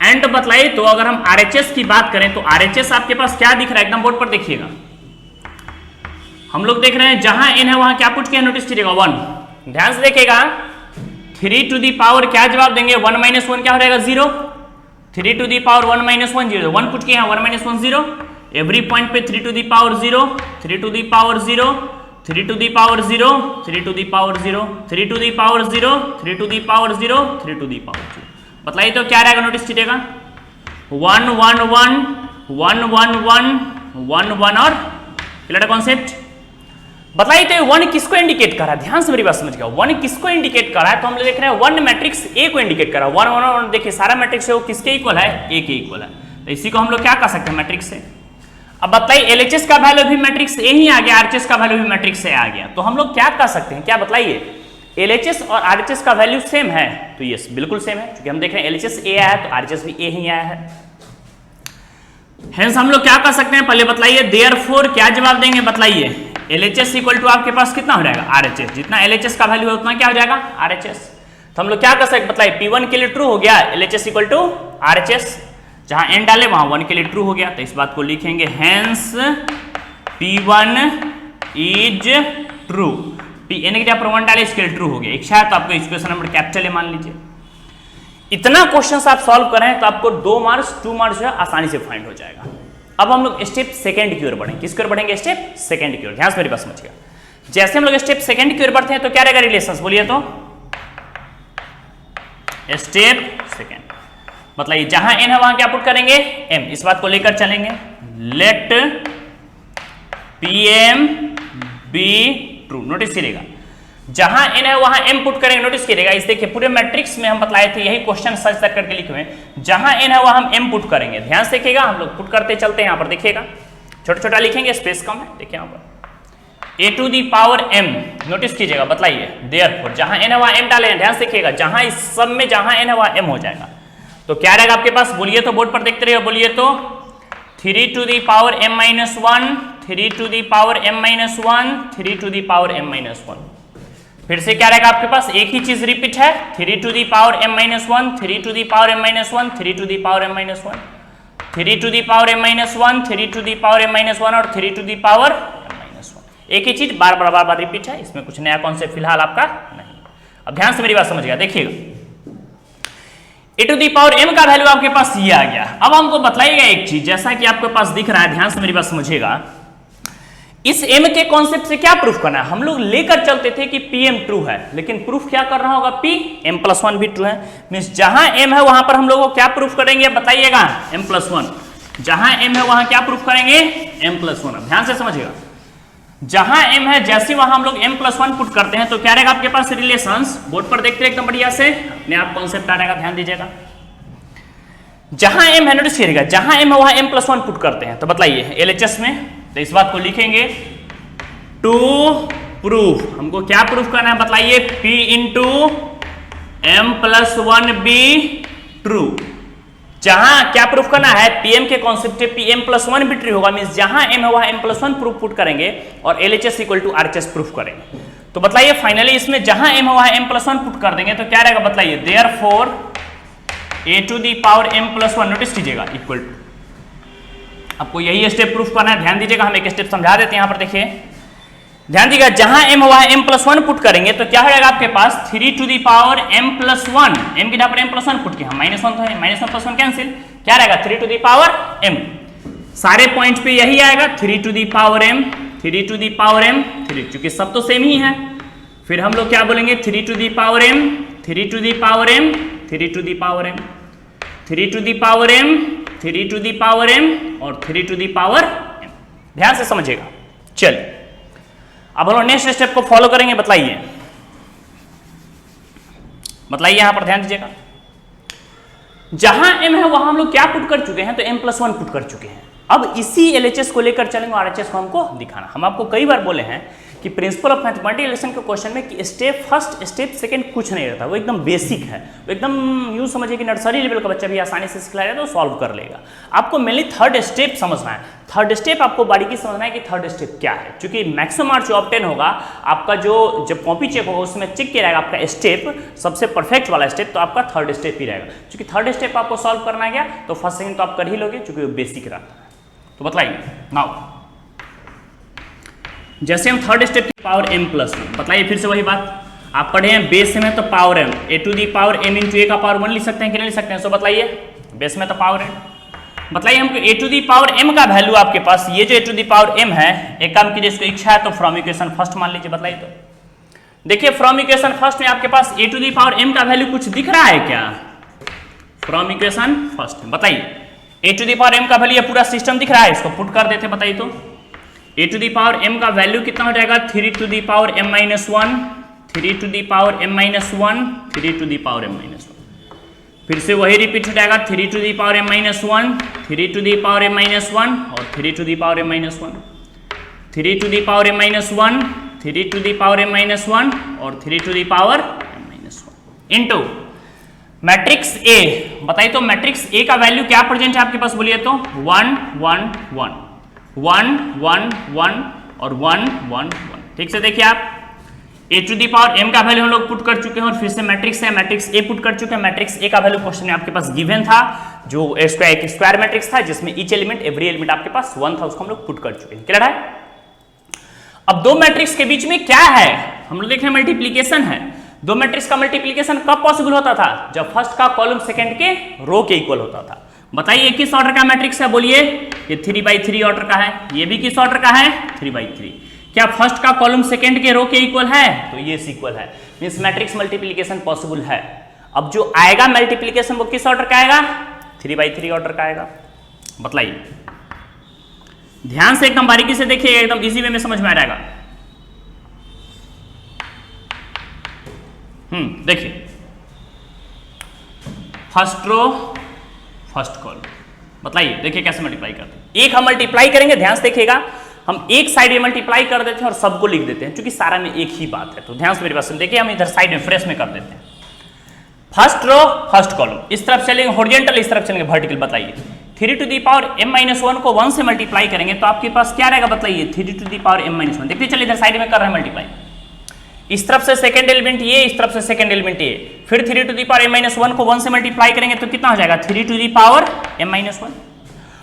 एंड बताइए तो अगर हम RHS की बात करें तो RHS आपके पास क्या दिख रहा है, एकदम बोर्ड पर देखिएगा। हम लोग देख रहे हैं जहां n है वहां क्या पुट किया, नोटिस कीजिएगा 1। ध्यान से देखिएगा 3 to the power क्या जवाब देंगे 1 - 1 क्या हो जाएगा 0। 3 to the power 1 - 1 0, 1 पुट किया 1 - 1 0। एवरी पॉइंट पे 3 to the power 0, 3 to the power 0, 3 to the power 0, 3 to the power 0, 3 to the power 0, 3 to the power 0, 3 to the power 0। बताइए तो क्या रहेगा, नोटिस कीजिएगा 1 1 1 1 1 1 1 1 और क्लियर कॉन्सेप्ट। बताइए तो 1 किसको इंडिकेट कर रहा है, ध्यान से मेरी बात समझिएगा। 1 किसको इंडिकेट कर रहा है, तो हम लोग देख रहे हैं 1 मैट्रिक्स A को इंडिकेट कर रहा है। 1 1 1 देखिए सारा मैट्रिक्स है वो किसके इक्वल है, A के इक्वल है, तो इसी को हम लोग क्या कर सकते हैं मैट्रिक्स से। अब बताइए LHS का वैल्यू भी मैट्रिक्स A ही आ गया, RHS का वैल्यू भी मैट्रिक्स A आ गया, तो हम लोग क्या कर सकते हैं, क्या बताइए LHS और RHS का वैल्यू सेम है, तो यस बिल्कुल सेम है, क्योंकि हम देख रहे हैं LHS A आया है तो RHS भी A ही आया है। हेंस हम लोग क्या कर सकते हैं, पहले बताइए देयरफॉर क्या जवाब देंगे, बताइए LHS = आपके पास कितना हो जाएगा RHS, जितना LHS का वैल्यू है उतना क्या हो जाएगा RHS। तो हम लोग क्या कर सकते, बताइए P1 के लिए ट्रू हो गया LHS = RHS, जहां n डाले वहां 1 के लिए ट्रू हो गया, तो इस बात को लिखेंगे hence P1 is true. n की जगह पर 1 डाले इसके लिए ट्रू हो गया। इच्छा है तो आपको इक्वेशन नंबर कैपिटल ए मान लीजिए। इतना क्वेश्चन आप सॉल्व करें तो आपको 2 मार्क्स जो है आसानी से फाइंड हो जाएगा। अब हम लोग स्टेप सेकंड की ओर बढ़ेंगे, किसकी ओर बढ़ेंगे, स्टेप सेकंड की ओर। ध्यान से मेरी बात समझिएगा, जैसे हम लोग स्टेप सेकंड की ओर बढ़ते हैं तो क्या रहेगा रिलेशंस, बोलिए तो स्टेप सेकंड। बताइए जहां n है वहां क्या पुट करेंगे m, इस बात को लेकर चलेंगे। Let Pm be true, notice करिएगा जहां n है वहां m पुट करेंगे, नोटिस करिएगा। इस देखिए पूरे मैट्रिक्स में हम बतलाए थे यही क्वेश्चन सर्च तक करके लिखे हुए, जहां n है वहां हम m पुट करेंगे। ध्यान से देखिएगा, हम लोग पुट करते चलते हैं, यहाँ पर देखिएगा छोटा छोटा लिखेंगे, स्पेस कम है, देखिए यहाँ पर a to the power m, notice कीजिएगा। बताइए देयरफॉर जहां n है वहां m डाले हैं, ध्यान से देखिएगा जहां इस सब में जहां n है वहां m हो जाएगा, तो क्या रहेगा आपके पास, बोलिए तो बोर्ड पर देखते रहिए, बोलिए तो 3 to the power m minus 1, 3 to the power m minus 1, 3 to the power m minus 1। फिर से क्या रहेगा आपके पास, एक ही चीज रिपीट है, 3 to the power m minus 1, 3 to the power m minus 1, 3 to the power m minus 1, 3 to the power m minus 1, 3 to the power m minus 1 और 3 to the power m minus 1। एक ही चीज बार बार repeat है, इसमें कुछ नया concept फिलहाल आपका नहीं। अब ध्यान से मेरी बात समझिएगा, देखिएगा a to the power m का वैल्यू आपके पास ये आ गया। अब हमको बताइएगा एक चीज, जैसा कि आपके पास दिख रहा है, ध्यान से मेरी बात समझिएगा, इस m के कॉन्सेप्ट से क्या प्रूफ करना है। हम लोग लेकर चलते थे कि pm ट्रू है, लेकिन प्रूफ क्या कर रहा होगा, p m+1 भी ट्रू है। मींस जहां m है वहां पर हम लोग क्या प्रूफ करेंगे, बताइएगा m+1। जहां m है वहां क्या प्रूफ करेंगे, m+1। ध्यान से समझिएगा, जहां m है जैसे वहां हम लोग m+1 पुट करते हैं तो क्या रहेगा आपके पास रिलेशंस, बोर्ड पर देखते हैं एकदम बढ़िया से, अपने आप कॉन्सेप्ट आ रहेगा, ध्यान दीजिएगा। जहां m है, नोटिस करिएगा, जहां m है वहां m+1 पुट करते हैं, तो बताइए LHS में, तो इस बात को लिखेंगे 2 प्रूफ, हमको क्या प्रूफ करना है बताइए, P into M plus 1 be true. जहां क्या प्रूफ करना है, पीएम के कॉन्सेप्ट पे पी एम प्लस 1 भी ट्रू होगा, मींस जहां एम है वहां एम प्लस 1 प्रूफ पुट करेंगे और LHS equal to RHS proof करेंगे। तो बताइए फाइनली इसमें जहां एम है वहां एम प्लस 1 पुट कर देंगे तो क्या रहेगा बताइए, therefore a to the power m plus 1, notice कीजिएगा इक्वल टू, आपको यही स्टेप प्रूफ करना है, ध्यान दीजिएगा, हम एक स्टेप समझा देते हैं यहां पर, देखिए ध्यान दीजिएगा, जहां m वहां m प्लस 1 पुट करेंगे तो क्या हो जाएगा आपके पास 3 to the power m plus 1, m की जगह पर m प्लस 1 पुट किया, माइनस 1 तो है, माइनस 1 प्लस 1 कैंसिल, क्या रहेगा 3 टू दी पावर m, सारे पॉइंट पे यही आएगा 3 to the power m, 3 to the power m, 3, क्योंकि सब तो सेम ही है। फिर हम लोग क्या बोलेंगे 3 to the power m, 3 to the power m, 3 to the power m, 3 to the power m, 3 to the power m और 3 टू दी पावर m, ध्यान से समझिएगा। चलिए अब हम लोग नेक्स्ट स्टेप को फॉलो करेंगे, बताइए बताइए यहां पर ध्यान दीजिएगा, जहां m है वहां हम लोग क्या पुट कर चुके हैं, तो m प्लस 1 पुट कर चुके हैं। अब इसी एलएचएस को लेकर चलेंगे, आरएचएस को हमको दिखाना। हम आपको कई बार बोले हैं कि प्रिंसिपल ऑफ मैथमेटिकल रिलेशन के क्वेश्चन में कि स्टेप फर्स्ट स्टेप सेकंड कुछ नहीं रहता, वो एकदम बेसिक है, वो एकदम यूँ समझिए कि नर्सरी लेवल का बच्चा भी आसानी से सिखला जाए तो सॉल्व कर लेगा। आपको मेनली थर्ड स्टेप समझना है, थर्ड स्टेप आपको बारीकी समझना है कि थर्ड स्टेप क्या है, क्योंकि मैक्सिमम मार्क्स जो ऑब्टेन होगा आपका जो जब कॉपी चेक होगा उसमें चेक किया जाएगा आपका स्टेप सबसे परफेक्ट वाला स्टेप, तो आपका थर्ड स्टेप ही रहेगा। क्योंकि थर्ड स्टेप आपको सॉल्व करना गया तो फर्स्ट सेकंड तो आप कर ही लोगे, क्योंकि वो बेसिक रहता है। तो बताइए नाउ, जैसे हम थर्ड स्टेप की पावर m प्लस 1, बताइए फिर से वही बात, आप पढ़े हैं बेस में तो power m, A to the power m into A का पावर 1 लिख सकते हैं कि नहीं लिख सकते हैं, सो बताइए बेस में तो पावर m, बताइए हमको ए टू दी पावर m का वैल्यू आपके पास, ये जो ए टू दी पावर m है, एक काम कीजिए इसको इच्छा है तो फ्रॉम इक्वेशन फर्स्ट मान लीजिए, बताइए तो देखिए फ्रॉम इक्वेशन फर्स्ट में आपके पास ए टू दी पावर m का वैल्यू कुछ दिख रहा है क्या, फ्रॉम इक्वेशन फर्स्ट में बताइए ए टू दी पावर m का वैल्यू, ये पूरा सिस्टम दिख रहा है, इसको पुट कर देते बताइए तो a to the power m का वैल्यू कितना हो जाएगा, 3 to the power m minus 1, 3 to the power m minus 1, 3 to the power m minus 1, फिर से वही रिपीट हो जाएगा 3 to the power m minus 1, 3 to the power m minus 1 और 3 to the power m minus 1, 3 to the power m minus 1, 3 to the power m minus 1 और 3 to the power m minus 1 into matrix A, बताइए तो matrix A का value क्या present है आपके पास, बोलिए तो 1 1 1 1 1 1 और 1 1 1, ठीक से देखिए आप ए टू दी पावर m का वैल्यू हम लोग पुट कर चुके हैं और फिर से मैट्रिक्स है, मैट्रिक्स A पुट कर चुके हैं। मैट्रिक्स A का वैल्यू क्वेश्चन में आपके पास गिवन था, जो एक स्क्वायर मैट्रिक्स था जिसमें ईच एलिमेंट एवरी एलिमेंट आपके पास 1 था, उसको हम लोग पुट कर चुके हैं, क्लियर है। अब दो मैट्रिक्स के बीच में क्या है, हम लोग देख रहे हैं मल्टीप्लीकेशन है। दो मैट्रिक्स का मल्टीप्लीकेशन कब पॉसिबल होता था, जब फर्स्ट का कॉलम सेकंड के रो के इक्वल होता था। बताइए किस ऑर्डर का मैट्रिक्स है, बोलिए ये 3/3 ऑर्डर का है, ये भी किस ऑर्डर का है 3/3। क्या फर्स्ट का कॉलम सेकंड के रो के इक्वल है, तो ये इक्वल है, मींस मैट्रिक्स मल्टीप्लिकेशन पॉसिबल है। अब जो आएगा मल्टीप्लिकेशन वो किस ऑर्डर का आएगा, 3/3 ऑर्डर का आएगा। बतलाइए ध्यान से एकदम बारीकी से देखिए, एकदम इजी वे में समझ में आ जाएगा। देखिए फर्स्ट रो फर्स्ट कॉलम, बताइए देखिए कैसे मल्टीप्लाई करते हैं। एक हम मल्टीप्लाई करेंगे, ध्यान से देखिएगा, हम एक साइड में मल्टीप्लाई कर देते हैं और सबको लिख देते हैं, क्योंकि सारा में एक ही बात है। तो ध्यान से मेरी बात सुन, देखिए हम इधर साइड में फ्रेश में कर देते हैं। फर्स्ट रो फर्स्ट कॉलम, इस तरफ चलेंगे हॉरिजॉन्टल, इस तरफ चलेंगे वर्टिकल। बताइए 3 टू दी पावर m-1 को 1 से मल्टीप्लाई करेंगे तो आपके पास क्या रहेगा, बताइए 3 टू दी पावर m-1। देखिए चलिए इधर साइड में कर रहे हैं मल्टीप्लाई, इस तरफ से सेकंड एलिमेंट ये, इस तरफ से सेकंड एलिमेंट ये, फिर 3 टू दी पावर m-1 को 1 से मल्टीप्लाई करेंगे तो कितना हो जाएगा 3 टू दी पावर m-1,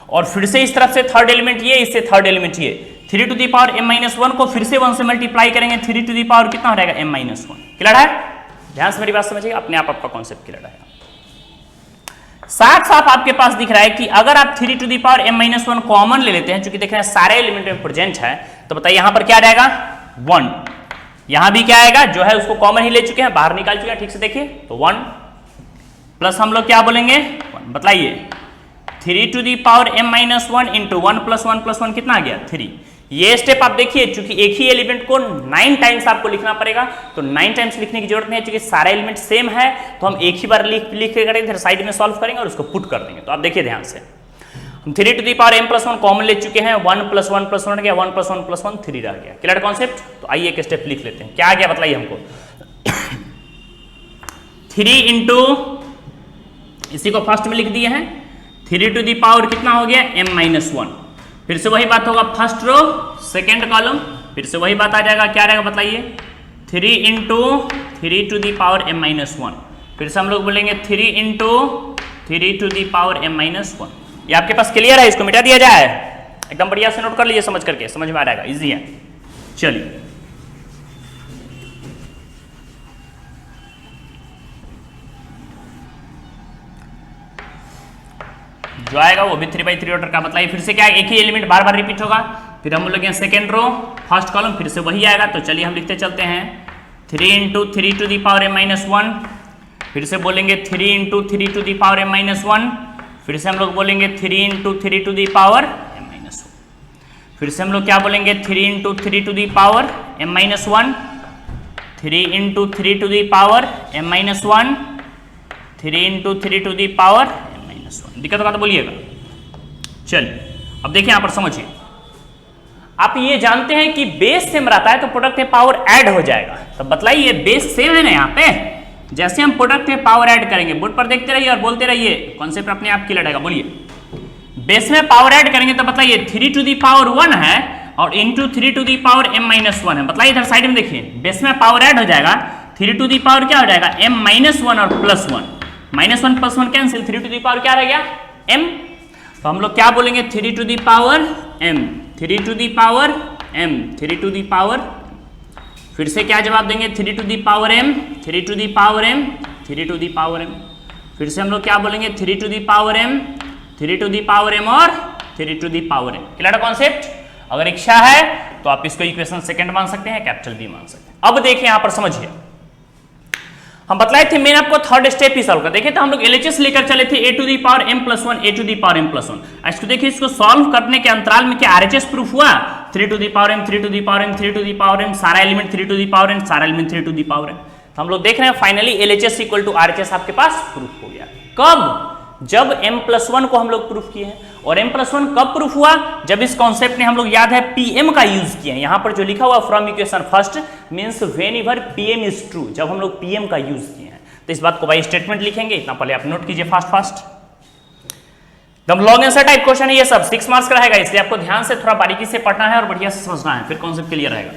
और फिर से इस तरफ से थर्ड एलिमेंट ये, इससे थर्ड एलिमेंट ये, 3 टू दी पावर m-1 को फिर से 1 से मल्टीप्लाई करेंगे, 3 टू दी पावर कितना हो जाएगा m-1। क्लियर है, ध्यान से मेरी बात समझिए, अपने आप आपका कॉन्सेप्ट क्लियर है। साथ साथ आपके पास दिख रहा है कि अगर आप 3 to the power m-1 common ले लेते हैं, क्योंकि देख रहे हैं सारे एलिमेंट में प्रेजेंट है, तो बताइए यहां पर क्या रहेगा 1, यहां भी क्या आएगा, जो है उसको कॉमन ही ले चुके हैं, बाहर निकाल चुके हैं, ठीक से देखिए, तो 1 प्लस हम लोग क्या बोलेंगे 1। बताइए 3 to the power m-1 into 1 plus 1 plus 1 कितना आ गया 3। ये स्टेप आप देखिए, चूंकि एक ही एलिमेंट को 9 टाइम्स आपको लिखना पड़ेगा, तो 9 टाइम्स लिखने की जरूरत नहीं है, क्योंकि सारा एलिमेंट सेम है, तो हम एक ही बार लिख के करेंगे, फिर साइड में सॉल्व करेंगे और उसको पुट कर देंगे। तो आप देखिए ध्यान से, 3 to the power m plus 1 common ले चुके हैं, 1 प्लस 1 प्लस 1 गया, 1 प्लस 1 प्लस 1 3 रह गया। Clear concept? तो आइए एक स्टेप लिख लेते हैं, क्या आ गया बताइए हमको। 3 इंटू, इसी को फर्स्ट में लिख दिए हैं, 3 टू दी पावर कितना हो गया m माइनस 1। फिर से वही बात होगा, फर्स्ट रो सेकेंड कॉलम, फिर से वही बात आ जाएगा, क्या रहेगा बताइए, 3 into 3 to the power m minus 1। फिर से हम लोग बोलेंगे 3 into 3 to the power m minus 1। ये आपके पास क्लियर है, इसको मिटा दिया जाए, एकदम बढ़िया से नोट कर लीजिए, समझ करके, समझ में आ जाएगा, इजी है। चलिए जो आएगा वो भी 3/3 ऑर्डर का, बताइए फिर से क्या, एक ही एलिमेंट बार बार रिपीट होगा। फिर हम लोग सेकेंड रो फर्स्ट कॉलम, फिर से वही आएगा। तो चलिए हम लिखते चलते हैं 3 into 3 to the power m minus 1। फिर से बोलेंगे 3 into 3 to the power m minus 1। फिर से हम लोग बोलेंगे 3 into 3 to the power m minus 1। फिर से हम लोग क्या बोलेंगे 3 into 3 to the power m minus 1। 3 into 3 to the power m minus 1। 3 into 3 to the power, दिक्कत होगा तो बोलिएगा। चलिए अब देखिए यहां पर समझिए, आप ये जानते हैं कि बेस सेम रहता है तो प्रोडक्ट में पावर ऐड हो जाएगा। तो बतलाइए बेस सेम है ना, यहाँ पे जैसे हम प्रोडक्ट में पावर ऐड करेंगे, बोर्ड पर देखते रहिए और बोलते रहिए, कॉन्सेप्ट अपने आप क्लियर रहेगा। बोलिए बेस में पावर ऐड करेंगे तो बताइए 3 टू दी पावर 1 है और into 3 to the power m minus 1 है। बताइए इधर साइड में देखिए, बेस में पावर ऐड हो जाएगा, 3 टू दी पावर क्या हो जाएगा m माइनस 1 और plus 1, minus 1 plus 1 cancel, 3 to the power क्या रह गया m। तो हम लोग क्या बोलेंगे 3 to the power m, 3 to the power m, 3 to the power, फिर से क्या जवाब देंगे 3 to the power m, 3 to the power m, 3 to the power m। फिर से हम लोग क्या बोलेंगे 3 to the power m, 3 to the power m और 3 to the power m। Clear concept? अगर इच्छा है तो आप इसको इक्वेशन सेकंड मान सकते हैं, कैपिटल B मान सकते हैं। अब देखिए यहां पर समझिए, हम बतलाए थे मैंने आपको थर्ड स्टेप ही सॉल्व कर, देखिए तो हम लोग LHS लेकर चले थे a to the power m plus 1, a to the power m plus 1। इसको देखिए, इसको सॉल्व करने के अंतराल में क्या RHS प्रूफ हुआ, 3 to the power m, 3 to the power m, 3 to the power m, सारा element 3 to the power m, सारा element 3 to the power m। तो हम लोग देख रहे हैं finally LHS equal to RHS आपके पास प्रूफ हो गया। कब? जब m प्लस 1 को हम लोग प्रूफ किए हैं। और m प्लस 1 कब प्रूफ हुआ? जब इस कॉन्सेप्ट ने हम लोग याद है pm का यूज किए हैं। यहां पर जो लिखा हुआ from equation first means when ever pm is true, जब हम लोग pm का यूज किए हैं। तो इस बात को बाई स्टेटमेंट लिखेंगे, इतना पहले आप नोट कीजिए फास्ट। एकदम लॉन्ग आंसर टाइप क्वेश्चन है ये सब, 6 मार्क्स का रहेगा, इसलिए आपको ध्यान से थोड़ा बारीकी से पढ़ना है और बढ़िया से समझना है, फिर कॉन्सेप्ट क्लियर रहेगा।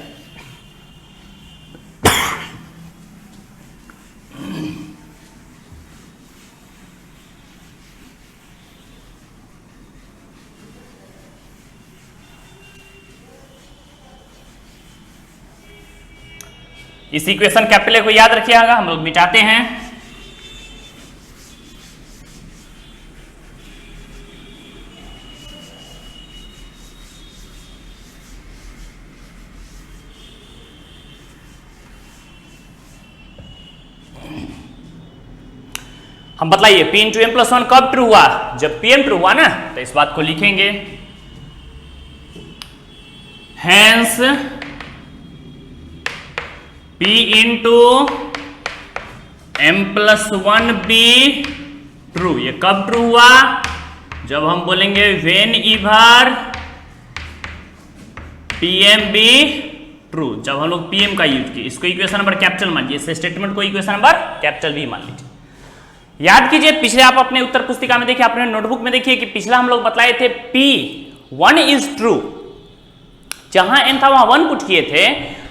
इस इक्वेशन कैपिटल को याद रखिएगा, हम लोग मिटाते हैं। हम बतलाइए p इंटू m प्लस 1 कब ट्रू हुआ? जब pm ट्रू हुआ ना, तो इस बात को लिखेंगे hence p into m plus 1 be true. ये कब ट्रू हुआ? जब हम बोलेंगे whenever pm be true, जब हम लोग pm का यूज किए। इसको इक्वेशन नंबर कैपिटल मान लीजिए, इस स्टेटमेंट को इक्वेशन नंबर कैपिटल B मान लीजिए। याद कीजिए पिछले आप अपने उत्तर पुस्तिका में देखिए, अपने नोटबुक में देखिए कि पिछला हम लोग बतलाए थे p1 इज ट्रू, जहां n था वहां 1 पुट किए थे,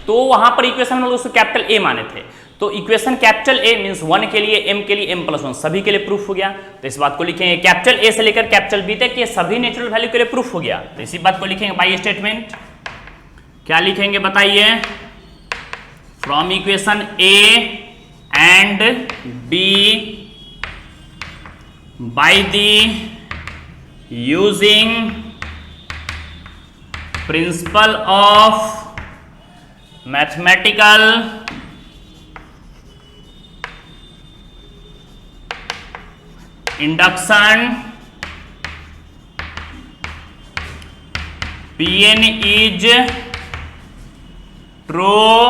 तो वहां पर इक्वेशन हम लोग उसको कैपिटल A माने थे। तो इक्वेशन कैपिटल A मींस 1 के लिए, m के लिए, m प्लस 1 सभी के लिए प्रूफ हो गया। तो इस बात को लिखेंगे कैपिटल A से लेकर कैपिटल B तक ये सभी नेचुरल वैल्यू के लिए प्रूफ हो गया। तो इसी बात को लिखेंगे बाई स्टेटमेंट। क्या लिखेंगे बताइए? From equation A and B by the using principle of mathematical induction, Pn is true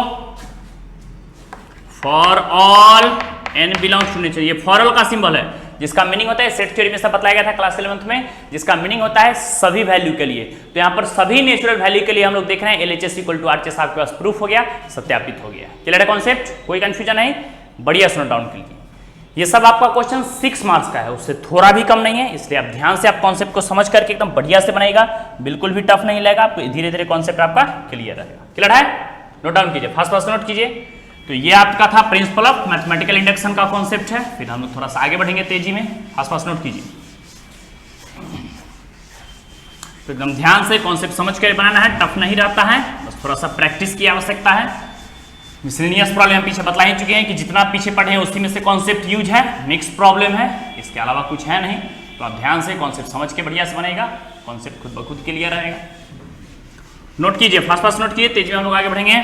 for all n belongs to nature। ये फॉर ऑल का सिंबल है, जिसका मीनिंग होता है सेट थ्योरी में सब बताया गया था क्लास 11th में, जिसका मीनिंग होता है सभी वैल्यू के लिए। तो यहाँ पर सभी नेचुरल वैल्यू के लिए हम लोग देख रहे हैं LHS = RHS आपके पास प्रूफ हो गया, सत्यापित हो गया। क्लियर है कॉन्सेप्ट, कोई कंफ्यूजन नहीं, बढ़िया से नोट डाउन कीजिए। ये सब आपका क्वेश्चन 6 मार्क्स का है, उससे थोड़ा भी कम नहीं है, इसलिए आप ध्यान से आप कॉन्सेप्ट को समझ करके एकदम बढ़िया से बनाएगा, बिल्कुल भी टफ नहीं लगेगा आपको, धीरे धीरे कॉन्सेप्ट आपका क्लियर रहेगा। क्लियर है, नोट डाउन कीजिए, फास्ट नोट कीजिए। तो ये आपका था प्रिंसिपल ऑफ मैथमेटिकल इंडक्शन का कॉन्सेप्ट है। फिर हम लोग थोड़ा सा आगे बढ़ेंगे तेजी में, फास्ट नोट कीजिए। तो एकदम ध्यान से कॉन्सेप्ट समझ कर बनाना है, टफ नहीं रहता है, बस थोड़ा सा प्रैक्टिस की आवश्यकता है। मिसलेनियस प्रॉब्लम हम पीछे बतला ही चुके हैं कि जितना पीछे पढ़े हैं उसी में से कॉन्सेप्ट यूज है, मिक्स प्रॉब्लम है, इसके अलावा कुछ है नहीं। तो आप ध्यान से कॉन्सेप्ट समझ के बढ़िया से बनेगा, कॉन्सेप्ट खुद ब खुद क्लियर रहेगा। नोट कीजिए, फास्ट नोट कीजिए, तेजी में हम लोग आगे बढ़ेंगे।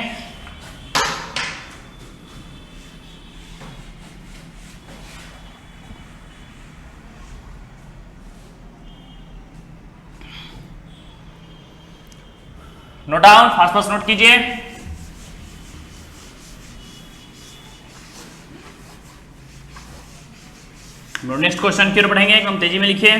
नोट डाउन, फास्ट नोट कीजिए। नेक्स्ट क्वेश्चन की ओर बढ़ेंगे, एकदम तेजी में लिखिए।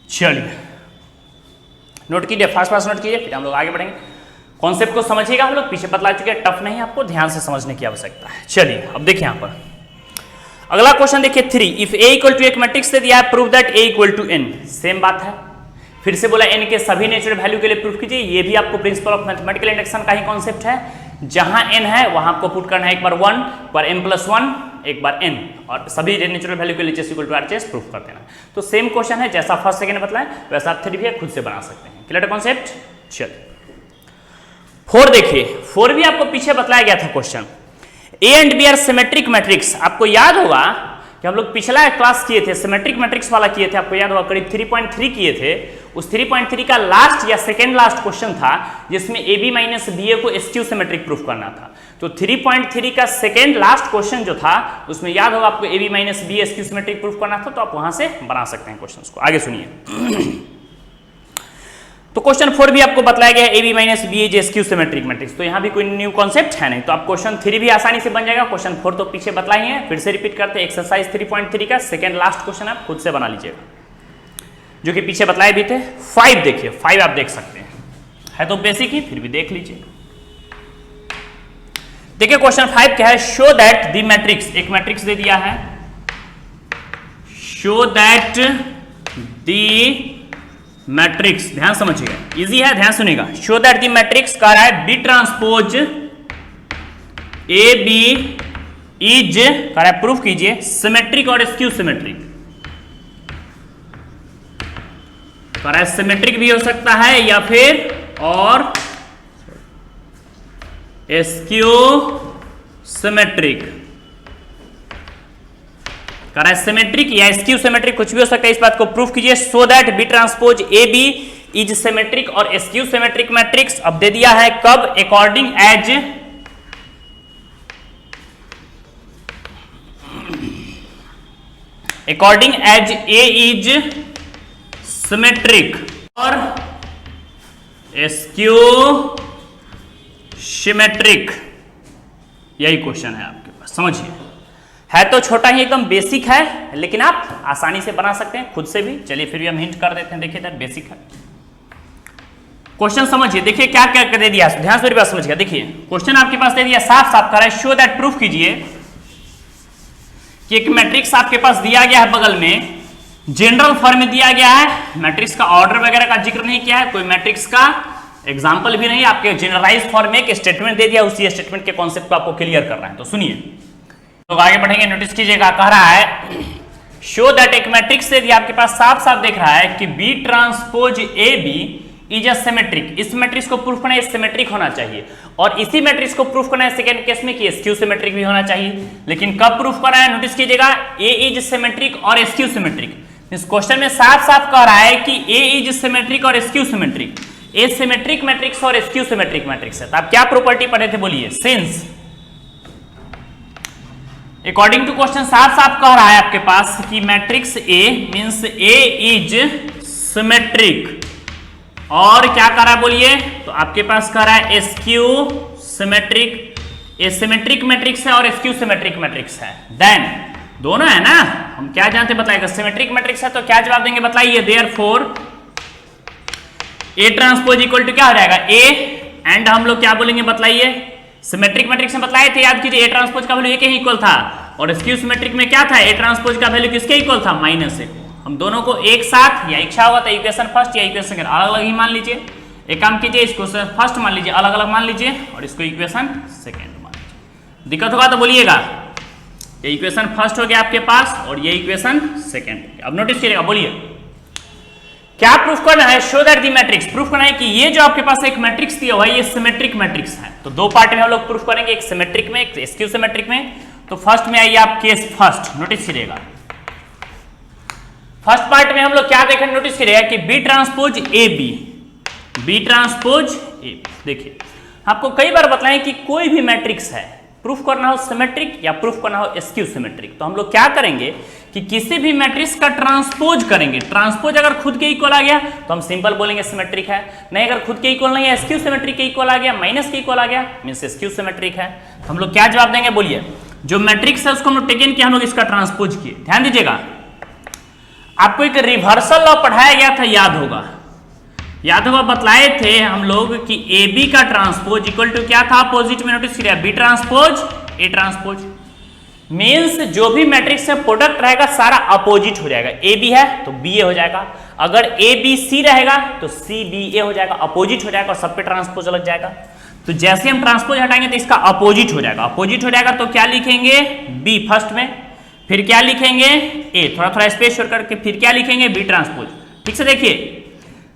चलिए नोट कीजिए, फास्ट नोट कीजिए, फिर हम लोग आगे बढ़ेंगे। कॉन्सेप्ट को समझिएगा, हम लोग पीछे बतला चुके हैं, टफ नहीं, आपको ध्यान से समझने की आवश्यकता है। चलिए अब देखिए यहाँ पर अगला क्वेश्चन देखिए 3, इफ A = एक मैट्रिक्स से दिया है, prove that A = n। Same बात है, फिर से बोला n के सभी नेचुरल वैल्यू के लिए प्रूफ कीजिए। ये भी आपको प्रिंसिपल ऑफ मैथमेटिकल इंडक्शन का ही कॉन्सेप्ट है, जहां n है वहां आपको पुट करना है एक बार 1, एक बार m+1, एक बार n, और सभी नेचुरल वैल्यू के लिए LHS = RHS प्रूफ कर देना। तो सेम क्वेश्चन है, जैसा फर्स्ट सेकंड बताया वैसा आप 3 भी खुद से बना सकते हैं। Clear concept. चलिए 4 देखिए, 4 भी आपको पीछे बताया गया था question. A and B are symmetric matrix. आपको याद होगा कि हम लोग पिछला क्लास किए थे, सिमेट्रिक मैट्रिक्स वाला किए थे, आपको याद होगा करीब 3.3 किए थे। उस 3.3 का लास्ट या सेकेंड लास्ट क्वेश्चन था जिसमें AB - BA को SQ सिमेट्रिक प्रूफ करना था। तो 3.3 का सेकेंड लास्ट क्वेश्चन जो था उसमें याद होगा आपको AB - BA SQ symmetric proof करना था, तो आप वहां से बना सकते हैं क्वेश्चन को। आगे सुनिए। तो क्वेश्चन 4 भी आपको बताया गया AB - BA SQ symmetric matrix, तो यहाँ भी कोई न्यू कॉन्सेप्ट है नहीं, तो आप क्वेश्चन 3 भी आसानी से बन जाएगा। क्वेश्चन 4 तो पीछे बतला ही है, फिर से रिपीट करते हैं। एक्सरसाइज 3.3 का सेकेंड लास्ट क्वेश्चन आप खुद से बना लीजिएगा, जो कि पीछे बतलाए भी थे। 5 देखिए, 5 आप देख सकते हैं, है तो बेसिक ही, फिर भी देख लीजिए। देखिए क्वेश्चन 5 क्या है, शो दैट द मैट्रिक्स, एक मैट्रिक्स दे दिया है, शो दैट द मैट्रिक्स, ध्यान समझिएगा, इजी है, ध्यान सुनिएगा। शो दैट द मैट्रिक्स कह रहा है B ट्रांसपोज AB इज, कह रहा है प्रूफ कीजिए, सिमेट्रिक और स्क्यू सिमेट्रिक। कह रहा है सिमेट्रिक भी हो सकता है या फिर और स्क्यू सिमेट्रिक। कह रहा है सिमेट्रिक या स्क्यू सिमेट्रिक कुछ भी हो सकता है, इस बात को प्रूफ कीजिए। So that B transpose AB is symmetric और स्क्यू सिमेट्रिक मैट्रिक्स। अब दे दिया है कब, according as A is symmetric और स्क्यू सिमेट्रिक। यही क्वेश्चन है आपके पास, समझिए। है तो छोटा ही, एकदम बेसिक है, लेकिन आप आसानी से बना सकते हैं खुद से भी। चलिए फिर भी हम हिंट कर देते हैं, देखिए इधर बेसिक है क्वेश्चन, समझिए। देखिए क्या क्या दे दिया, ध्यान से मेरी बात समझिएगा। देखिए क्वेश्चन आपके पास दे दिया, साफ साफ कर रहा है, शो दैट, प्रूफ कीजिए कि एक मैट्रिक्स आपके पास दिया गया है, बगल में जनरल फॉर्म में दिया गया है, मैट्रिक्स का ऑर्डर वगैरह का जिक्र नहीं किया है, कोई मैट्रिक्स का एग्जाम्पल भी नहीं, आपके जनरलाइज फॉर्म में एक स्टेटमेंट दे दिया, उसी स्टेटमेंट के कॉन्सेप्ट को आपको क्लियर करना है। तो सुनिए, तो आगे बढ़ेंगे, नोटिस कीजिएगा। कह रहा है शो दैट, एक मैट्रिक्स से दिया आपके पास, साफ साफ देख रहा है कि B transpose AB is a symmetric. इस मैट्रिक्स को प्रूफ करना है सिमेट्रिक होना चाहिए, और इसी मैट्रिक्स को प्रूफ करना है सेकंड केस में कि स्क्यू सिमेट्रिक भी होना चाहिए। लेकिन कब प्रूफ करना है, नोटिस कीजिएगा, A इज सिमेट्रिक और स्क्यू सिमेट्रिक। इस क्वेश्चन में साफ साफ कह रहा है कि A इज सिमेट्रिक और स्क्यू सिमेट्रिक। ए सिमेट्रिक मैट्रिक्स और स्क्यू सिमेट्रिक मैट्रिक्स है, तो आप क्या प्रॉपर्टी पढ़े थे बोलिए, सिंस अकॉर्डिंग टू क्वेश्चन साफ साफ कह रहा है आपके पास कि matrix A means A is symmetric, और क्या कह रहा है बोलिए, तो आपके पास कह रहा है स्क्यू सिमेट्रिक, ए सिमेट्रिक मैट्रिक्स है और स्क्यू सिमेट्रिक मैट्रिक्स है। देन दोनों है ना, हम क्या जानते बताएगा, सिमेट्रिक मैट्रिक्स है तो क्या जवाब देंगे बताइए, therefore A transpose equal to क्या हो जाएगा ए, एंड हम लोग क्या बोलेंगे बतलाइए, सिमेट्रिक मैट्रिक्स में बतलाए थे, याद कीजिए ए ट्रांसपोज का वैल्यू ए के ही इक्वल था, और स्क्यू सिमेट्रिक में क्या था, ए ट्रांसपोज का वैल्यू किसके इक्वल था, -a को। हम दोनों को एक साथ या इच्छा हुआ तो इक्वेशन फर्स्ट या इक्वेशन सेकंड अलग अलग ही मान लीजिए। एक काम कीजिए, इसको फर्स्ट मान लीजिए, अलग अलग मान लीजिए, और इसको इक्वेशन सेकंड मान लीजिए। दिक्कत होगा तो बोलिएगा, ये इक्वेशन फर्स्ट हो गया आपके पास और ये इक्वेशन सेकंड। अब नोटिस करिएगा, बोलिए क्या प्रूफ करना है, show that the matrix, proof करना है कि ये जो आपके पास एक मैट्रिक्स दिया हुआ है ये सिमेट्रिक मैट्रिक्स है। तो दो पार्ट में हम लोग प्रूफ करेंगे, एक सिमेट्रिक में एक स्क्यू सिमेट्रिक में। तो फर्स्ट में आइए आप केस फर्स्ट, नोटिस करिएगा फर्स्ट पार्ट में हम लोग क्या देखेंगे, नोटिस करिएगा कि B transpose A B, B transpose A B. देखिए आपको कई बार बताएं कि कोई भी मैट्रिक्स है, प्रूफ करना हो सिमेट्रिक या प्रूफ करना हो स्क्यू सिमेट्रिक, तो हम लोग क्या करेंगे कि किसी भी मैट्रिक्स का ट्रांसपोज करेंगे। ट्रांसपोज अगर खुद के इक्वल आ गया तो हम सिंपल बोलेंगे सिमेट्रिक है, नहीं अगर खुद के इक्वल नहीं है, स्क्यू सिमेट्रिक के इक्वल आ गया, माइनस के इक्वल आ गया, मींस स्क्यू सिमेट्रिक है। तो हम लोग क्या जवाब देंगे बोलिए, जो मैट्रिक्स है उसको हम लोग टेकन किया, हम लोग इसका ट्रांसपोज किए। ध्यान दीजिएगा, आपको एक रिवर्सल लॉ पढ़ाया गया था, याद होगा बतलाए थे हम लोग कि ए बी का ट्रांसपोज इक्वल टू क्या था, अपोजिट में नोटिस किया, B transpose A transpose. Means जो भी मैट्रिक्स से प्रोडक्ट रहेगा सारा अपोजिट हो जाएगा, ए बी है तो बी ए हो जाएगा, अगर ए बी सी रहेगा तो सी बी ए हो जाएगा, अपोजिट हो जाएगा और सब पे ट्रांसपोज लग जाएगा। तो जैसे हम ट्रांसपोज हटाएंगे तो इसका अपोजिट हो जाएगा, अपोजिट हो जाएगा तो क्या लिखेंगे बी फर्स्ट में, फिर क्या लिखेंगे ए, थोड़ा थोड़ा स्पेस छोड़ करके, फिर क्या लिखेंगे बी ट्रांसपोज। ठीक से देखिए,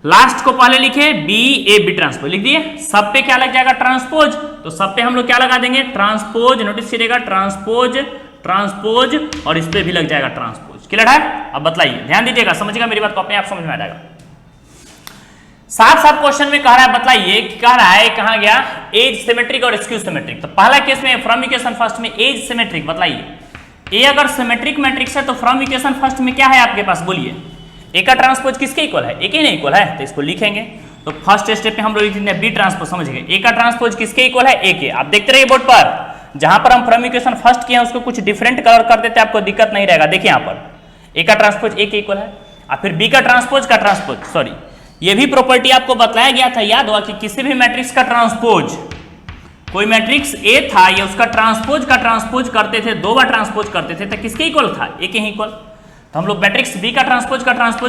लास्ट को पहले लिखे बी ए बी ट्रांसपोज लिख दिए, सब पे क्या लग जाएगा ट्रांसपोज, तो सब पे हम लोग क्या लगा देंगे ट्रांसपोज, नोटिस करिएगा ट्रांसपोज ट्रांसपोज, और इस पे भी लग जाएगा ट्रांसपोज। क्लियर है? अब बताइए, ध्यान दीजिएगा, समझिएगा मेरी बात को, अपने आप समझ में आ जाएगा। साफ साफ क्वेश्चन में कह रहा है, बताइए कह रहा है कहां गया, एज सिमेट्रिक और स्क्यू सिमेट्रिक। तो पहला केस में फ्रॉम इक्वेशन फर्स्ट में एज सिमेट्रिक, बताइए ए अगर सिमेट्रिक मैट्रिक्स है तो फ्रॉम इक्वेशन फर्स्ट में क्या है आपके पास, बोलिए ए का ट्रांसपोज किसके इक्वल है, ए के नहीं इक्वल है, तो इसको लिखेंगे। तो फर्स्ट स्टेप पे हम लोग लिखेंगे बी ट्रांसपोज, समझ गए, ए का ट्रांसपोज किसके इक्वल है, ए के। आप देखते रहिए बोर्ड पर, जहां पर हम फ्रॉम इक्वेशन फर्स्ट किए हैं उसको कुछ डिफरेंट कलर कर देते हैं, आपको दिक्कत नहीं रहेगा। देखिए यहाँ पर ए का ट्रांसपोज ए के इक्वल है, और फिर बी का ट्रांसपोज का ट्रांसपोज, सॉरी ये भी प्रॉपर्टी आपको बताया गया था, याद हुआ कि किसी भी मैट्रिक्स का ट्रांसपोज, कोई मैट्रिक्स ए था या उसका ट्रांसपोज का ट्रांसपोज करते थे, दो बार ट्रांसपोज करते थे तो किसके इक्वल था, ए के ही इक्वल। तो हम लोग मैट्रिक्स बी का ट्रांसपोज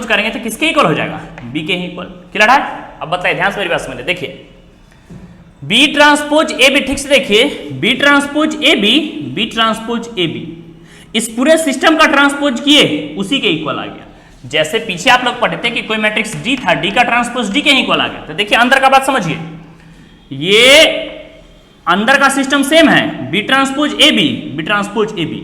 करेंगे तो किसके इक्वल हो जाएगा, बी के ही इक्वल। क्लियर है? अब बताइए, ध्यान से मेरी बात समझिए, देखिए बी ट्रांसपोज ए बी, ठीक से देखिए B transpose A B, B transpose A B, इस पूरे सिस्टम का ट्रांसपोज किए उसी के इक्वल आ गया। जैसे पीछे आप लोग पढ़े थे कि कोई मैट्रिक्स डी था, डी का ट्रांसपोज डी के ही इक्वल आ गया। तो देखिए अंदर का बात समझिए, ये अंदर का सिस्टम सेम है, B transpose A B, B transpose A B,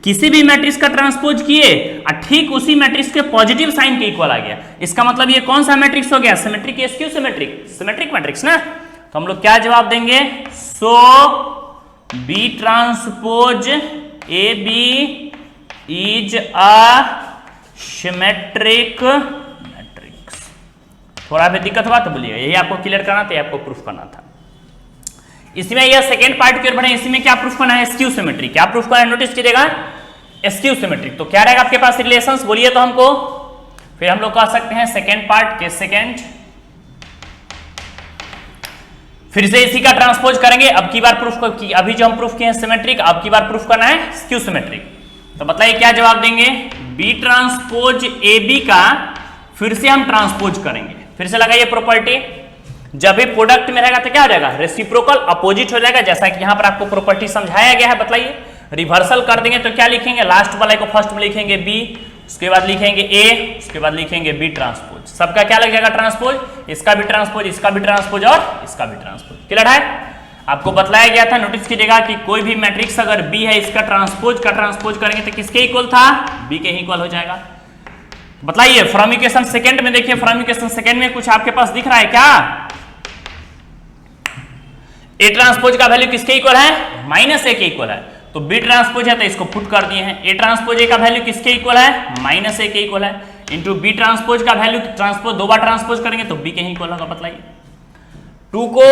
किसी भी मैट्रिक्स का ट्रांसपोज किए और ठीक उसी मैट्रिक्स के पॉजिटिव साइन के इक्वल आ गया। इसका मतलब ये कौन सा मैट्रिक्स हो गया, सिमेट्रिक या स्क्यू सिमेट्रिक, सिमेट्रिक मैट्रिक्स ना। तो हम लोग क्या जवाब देंगे, so B transpose A B is a symmetric matrix. थोड़ा भी दिक्कत हुआ तो बोलिए, यही आपको क्लियर करना था, आपको प्रूफ करना था। इसमें यह सेकेंड पार्ट की ओर बढ़े, इसमें क्या प्रूफ करना है, स्क्यू सिमेट्रिक। क्या प्रूफ करना है, नोटिस कीजिएगा स्क्यू सिमेट्रिक। तो क्या रहेगा आपके पास रिलेशंस, बोलिए तो हमको, फिर हम लोग कह सकते हैं सेकेंड पार्ट के सेकेंड, फिर से इसी का ट्रांसपोज करेंगे। अब की बार प्रूफ की, अभी जो हम प्रूफ किए हैं सिमेट्रिक, अब की बार प्रूफ करना है स्क्यू सिमेट्रिक। तो बताइए क्या जवाब देंगे, बी ट्रांसपोज ए बी का फिर से हम ट्रांसपोज करेंगे। फिर से लगाइए प्रॉपर्टी, जब भी प्रोडक्ट में रहेगा तो क्या हो जाएगा, रेसिप्रोकल अपोजिट हो जाएगा, जैसा कि यहां पर आपको प्रॉपर्टी समझाया गया है। बताइए रिवर्सल कर देंगे तो क्या लिखेंगे, लास्ट वाले को फर्स्ट में लिखेंगे बी, उसके बाद लिखेंगे ए, उसके बाद लिखेंगे बी ट्रांसपोज। सबका क्या लग जाएगा ट्रांसपोज, इसका भी ट्रांसपोज, इसका भी ट्रांसपोज और इसका भी ट्रांसपोज। क्लियर है? आपको बताया गया था, नोटिस कीजिएगा कि कोई भी मैट्रिक्स अगर बी है, इसका ट्रांसपोज का ट्रांसपोज करेंगे तो किसके इक्वल था, बी के ही इक्वल हो जाएगा। बताइए फ्रॉम इक्वेशन सेकंड में, देखिए फ्रॉम इक्वेशन सेकंड में कुछ आपके पास दिख रहा है क्या, ए ट्रांसपोज का वैल्यू किसके इक्वल है, -a के इक्वल है। तो बी ट्रांसपोज है तो इसको पुट कर दिए हैं। ए ट्रांसपोज ए का वैल्यू किसके इक्वल है, -a के इक्वल है, इंटू बी ट्रांसपोज का वैल्यू ट्रांसपोज दो बार ट्रांसपोज करेंगे तो बी के ही इक्वल होगा। बतलाइए 2 को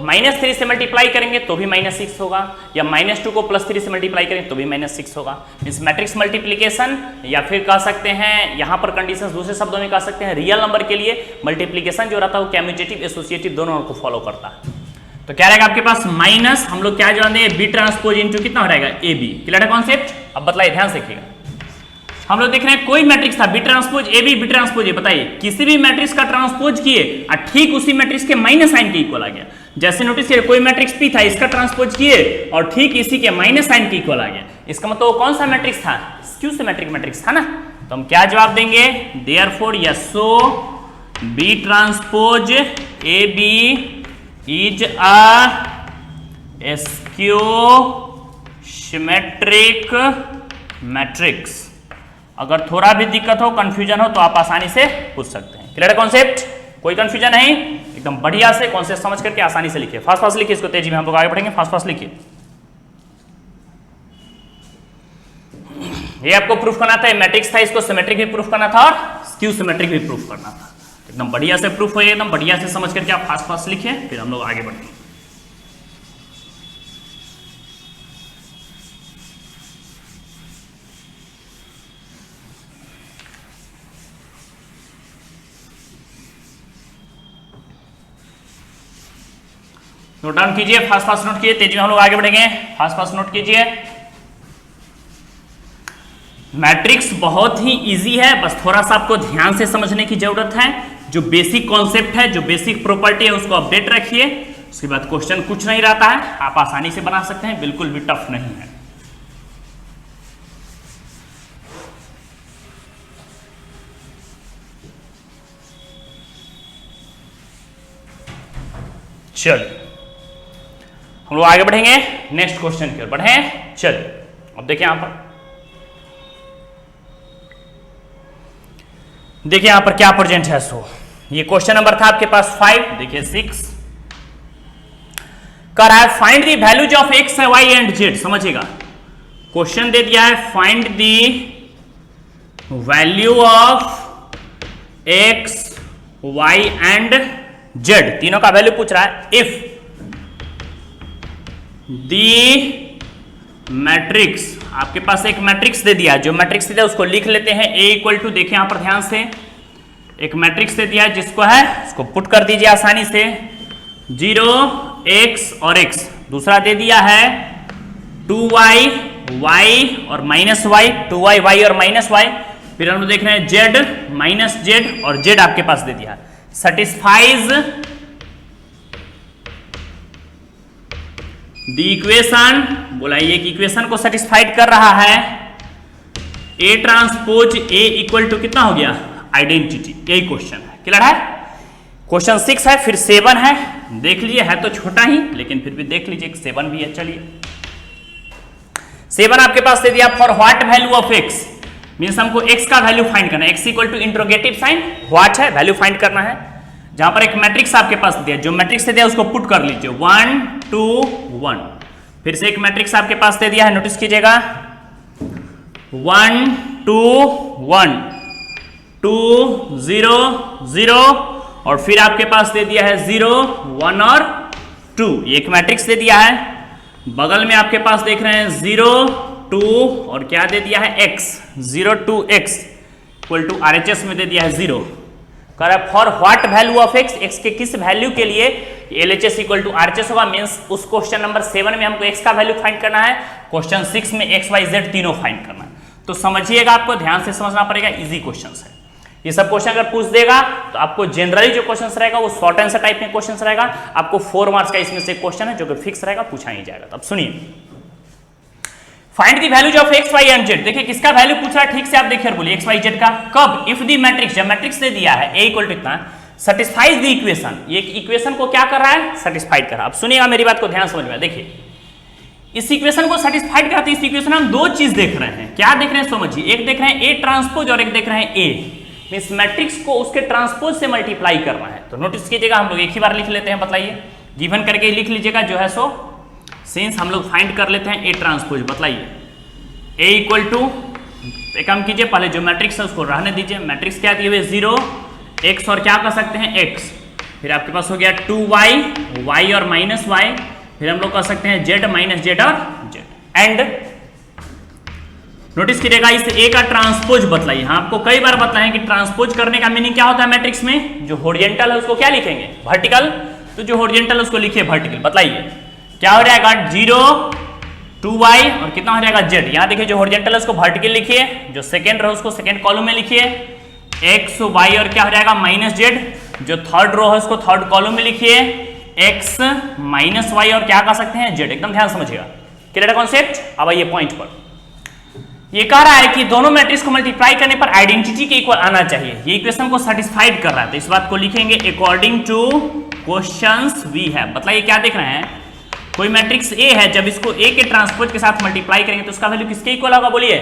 -3 से मल्टीप्लाई करेंगे तो भी -6 होगा, या -2 को +3 से मल्टीप्लाई करेंगे तो भी -6 होगा। इस मैट्रिक्स मल्टीप्लीकेशन, या फिर कह सकते हैं यहाँ पर कंडीशंस दूसरे शब्दों में कह सकते हैं रियल नंबर के लिए मल्टीप्लीकेशन जो रहता है वो कम्यूटेटिव एसोसिएटिव दोनों को फॉलो करता है। तो क्या रहेगा आपके पास माइनस, हम लोग क्या जानते हैं बी ट्रांसपोज इंटू कितना रहेगा ए बी। क्लियर है कॉन्सेप्ट? अब बताइए, ध्यान से देखिएगा, हम लोग देख रहे हैं कोई मैट्रिक्स था B transpose A B transpose A, बताइए किसी भी मैट्रिक्स का ट्रांसपोज किए और ठीक उसी मैट्रिक्स के माइनस साइन के इक्वल आ गया। जैसे नोटिस किए कोई मैट्रिक्स पी था, इसका ट्रांसपोज किए और ठीक इसी के माइनस साइन के इक्वल आ गया। इसका मतलब वो कौन सा मैट्रिक्स था, स्क्यू सिमेट्रिक मैट्रिक्स था ना। तो हम क्या जवाब देंगे, therefore yes so B transpose A B is a skew symmetric matrix. अगर थोड़ा भी दिक्कत हो, कंफ्यूजन हो तो आप आसानी से पूछ सकते हैं। क्लियर है कॉन्सेप्ट? कोई कंफ्यूजन नहीं, एकदम बढ़िया से कॉन्सेप्ट समझ करके आसानी से लिखिए। फास्ट फास्ट लिखिए इसको, तेजी में हम लोग आगे बढ़ेंगे, फास्ट फास्ट लिखिए। ये आपको प्रूफ करना था, मैट्रिक्स था, इसको सिमेट्रिक भी प्रूफ करना था और स्क्यू सिमेट्रिक भी प्रूफ करना था। एकदम बढ़िया से प्रूफ हो, एकदम बढ़िया से समझ करके आप फास्ट फास्ट लिखिए, फिर हम लोग आगे बढ़ेंगे। नोट डाउन कीजिए, फास्ट फास्ट नोट कीजिए, तेजी में हम लोग आगे बढ़ेंगे, फास्ट फास्ट नोट कीजिए। मैट्रिक्स बहुत ही इजी है, बस थोड़ा सा आपको ध्यान से समझने की जरूरत है। जो बेसिक कॉन्सेप्ट है, जो बेसिक प्रॉपर्टी है उसको अपडेट रखिए, उसके बाद क्वेश्चन कुछ नहीं रहता है, आप आसानी से बना सकते हैं, बिल्कुल भी टफ नहीं है। चलिए हम लोग आगे बढ़ेंगे, नेक्स्ट क्वेश्चन की ओर बढ़े। चलिए अब देखिए यहां पर, देखिए यहां पर क्या प्रेजेंट है। सो ये क्वेश्चन नंबर था आपके पास 5, देखिए 6 कर रहा है find the values of x y and z. समझिएगा क्वेश्चन दे दिया है find the value of x y and z, तीनों का वैल्यू पूछ रहा है। इफ दी मैट्रिक्स, आपके पास एक मैट्रिक्स दे दिया, जो मैट्रिक्स दे दिया उसको लिख लेते हैं। ए इक्वल टू, देखिए यहां पर ध्यान से, एक मैट्रिक्स दे दिया जिसको है उसको पुट कर दीजिए आसानी से, 0 x और x। दूसरा दे दिया है 2y y और -y, 2y y और -y। फिर हम लोग देख रहे हैं z -z और z आपके पास दे दिया, सेटिस्फाइज द इक्वेशन, बोलाइए कि इक्वेशन को सेटिस्फाइड कर रहा है। A transpose A equal to कितना हो गया, आइडेंटिटी। यही क्वेश्चन है। क्लियर है? क्वेश्चन 6 है, फिर 7 है, देख लीजिए, है तो छोटा ही लेकिन फिर भी देख लीजिए, 7 भी है। चलिए 7 आपके पास दे दिया, for what value of x, means हमको एक्स का वैल्यू फाइंड करना है। X equal to interrogative sign what है, वैल्यू फाइंड करना है। जहां पर एक मैट्रिक्स आपके पास दिया, जो मैट्रिक्स दे दिया उसको पुट कर लीजिए, 1 2 1। फिर से एक मैट्रिक्स आपके पास दे दिया है, नोटिस कीजिएगा, 1 2 1 2 0 0, और फिर आपके पास दे दिया है 0 1 और 2। एक मैट्रिक्स दे दिया है। बगल में आपके पास देख रहे हैं 0 2 और क्या दे दिया है, x, 0 2 x equal to RHS में दे दिया है 0। कह रहा है for what value of x, x के किस वैल्यू के लिए LHS इक्वल टू RHS होगा। मीन्स उस क्वेश्चन नंबर 7 में हमको x का वैल्यू फाइंड करना है, क्वेश्चन 6 में x y z तीनों फाइंड करना है। तो समझिएगा, आपको ध्यान से समझना पड़ेगा, इजी क्वेश्चन है। ये सब क्वेश्चन अगर पूछ देगा तो आपको जनरली जो क्वेश्चन रहेगा वो शॉर्ट आंसर टाइप में क्वेश्चन रहेगा। आपको 4 मार्क्स का इसमें से क्वेश्चन है जो कि फिक्स रहेगा, पूछा ही जाएगा। तो अब सुनिए, find the values of x y and z. देखिए किसका वैल्यू पूछ रहा है, ठीक से आप देखिए और बोलिए, एक्स वाई जेड का। कब, इफ द मैट्रिक्स, जब मैट्रिक्स दे दिया है ए इक्वल टू इतना, सेटिस्फाइज द इक्वेशन, ये इक्वेशन को क्या कर रहा है, सेटिस्फाइड कर रहा है। अब सुनिएगा मेरी बात को ध्यान समझ में, देखिए इस इक्वेशन को सेटिस्फाइड कराते, इस इक्वेशन में हम दो चीज देख रहे हैं। क्या देख रहे हैं समझिए, एक देख रहे हैं ए ट्रांसपोज और एक देख रहे हैं ए, इस मैट्रिक्स को उसके ट्रांसपोज से मल्टीप्लाई करना है। तो नोटिस कीजिएगा, हम लोग एक ही बार लिख लेते हैं, बताइए, गिवन करके लिख लीजिएगा जो है सो। सिंस हम लोग फाइंड कर लेते हैं ए ट्रांसपोज, बताइए ए इक्वल टू, एक काम कीजिए पहले जो मैट्रिक्स है उसको रहने दीजिए, मैट्रिक्स क्या दिए हुए 0 x और क्या कर सकते हैं x, फिर आपके पास हो गया 2y, y और माइनस y, फिर हम लोग कर सकते हैं z माइनस z और z। एंड नोटिस कीजिएगा इस ए का ट्रांसपोज बतलाइए। हाँ, आपको कई बार बताएं कि ट्रांसपोज करने का मीनिंग क्या होता है मैट्रिक्स में, जो हॉरिजॉन्टल है उसको क्या लिखेंगे, वर्टिकल, तो जो हॉरिजॉन्टल उसको लिखिए वर्टिकल। बताइए क्या हो जाएगा 0 2y और कितना हो जाएगा z। यहाँ देखिए जो हॉरिजॉन्टल है उसको वर्टिकल लिखिए, जो सेकंड रो उसको सेकंड कॉलम में लिखिए, x y और क्या हो जाएगा माइनस z, जो थर्ड रो है उसको थर्ड कॉलम में लिखिए, x माइनस y और क्या कर सकते हैं z। एकदम ध्यान समझिएगा, क्लियर है कॉन्सेप्ट। अब आइए पॉइंट पर, ये कह रहा है कि दोनों मैट्रिक्स को मल्टीप्लाई करने पर आइडेंटिटी के इक्वल आना चाहिए, ये इक्वेशन को सेटिस्फाइड कर रहा है, तो इस बात को लिखेंगे according to questions we have. बताइए क्या देख रहे हैं, कोई मैट्रिक्स ए है, जब इसको ए के ट्रांसपोज के साथ मल्टीप्लाई करेंगे तो उसका वैल्यू किसके इक्वल होगा, बोलिए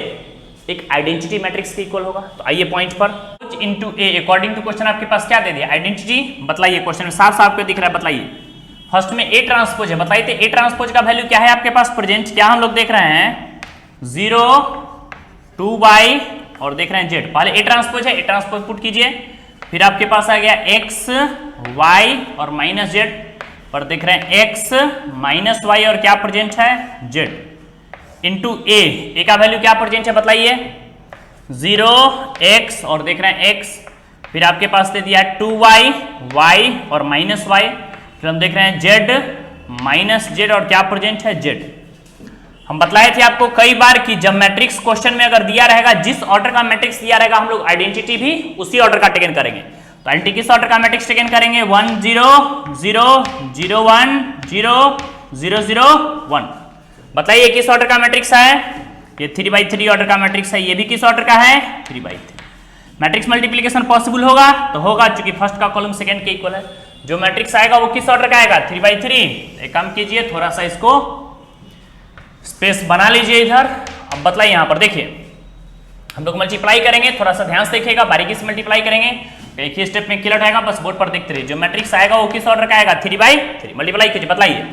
एक आइडेंटिटी मैट्रिक्स के इक्वल होगा। तो आइए पॉइंट पर, into A according to question आपके पास क्या दे दिया, आइडेंटिटी। बतलाइए क्वेश्चन में साफ साफ पे दिख रहा है, बताइए फर्स्ट में ए ट्रांसपोज है, बताइए तो ए ट्रांसपोज का वैल्यू क्या है आपके पास प्रेजेंट, क्या हम लोग देख रहे हैं 0 2y और देख रहे हैं z। पहले ए ट्रांसपोज है, ए ट्रांसपोज पुट कीजिए, फिर आपके पास आ गया x y और माइनस z, पर देख रहे हैं x माइनस y और क्या प्रेजेंट है z, इंटू ए का वैल्यू क्या प्रेजेंट है बताइए 0 x और देख रहे हैं x, फिर आपके पास दे दिया 2y y और माइनस y, फिर हम देख रहे हैं z माइनस z और क्या प्रेजेंट है z। हम बतलाए थे आपको कई बार कि जब मैट्रिक्स क्वेश्चन में अगर दिया रहेगा, जिस ऑर्डर का मैट्रिक्स दिया रहेगा हम लोग आइडेंटिटी भी उसी ऑर्डर का टेकन करेंगे। तो आइडेंटिटी किस ऑर्डर का मैट्रिक्स टेकन करेंगे 1 0 0 0 1 0 0 0 1। बताइए किस ऑर्डर का मैट्रिक्स है, ये 3/3 ऑर्डर का मैट्रिक्स है, ये भी किस ऑर्डर का है 3/3। मैट्रिक्स मल्टीप्लिकेशन पॉसिबल होगा तो होगा, चूंकि फर्स्ट का कॉलम सेकंड के इक्वल है। जो मैट्रिक्स आएगा वो किस ऑर्डर का आएगा 3/3। एक काम कीजिए थोड़ा सा इसको स्पेस बना लीजिए इधर। अब बतलाइए यहाँ पर देखिए हम लोग मल्टीप्लाई करेंगे, थोड़ा सा ध्यान से देखिएगा, बारीकी से मल्टीप्लाई करेंगे, एक ही स्टेप में क्लियर रहेगा, बस बोर्ड पर देखते रहिए। जो मैट्रिक्स आएगा वो किस ऑर्डर का आएगा 3/3। मल्टीप्लाई कीजिए, बताइए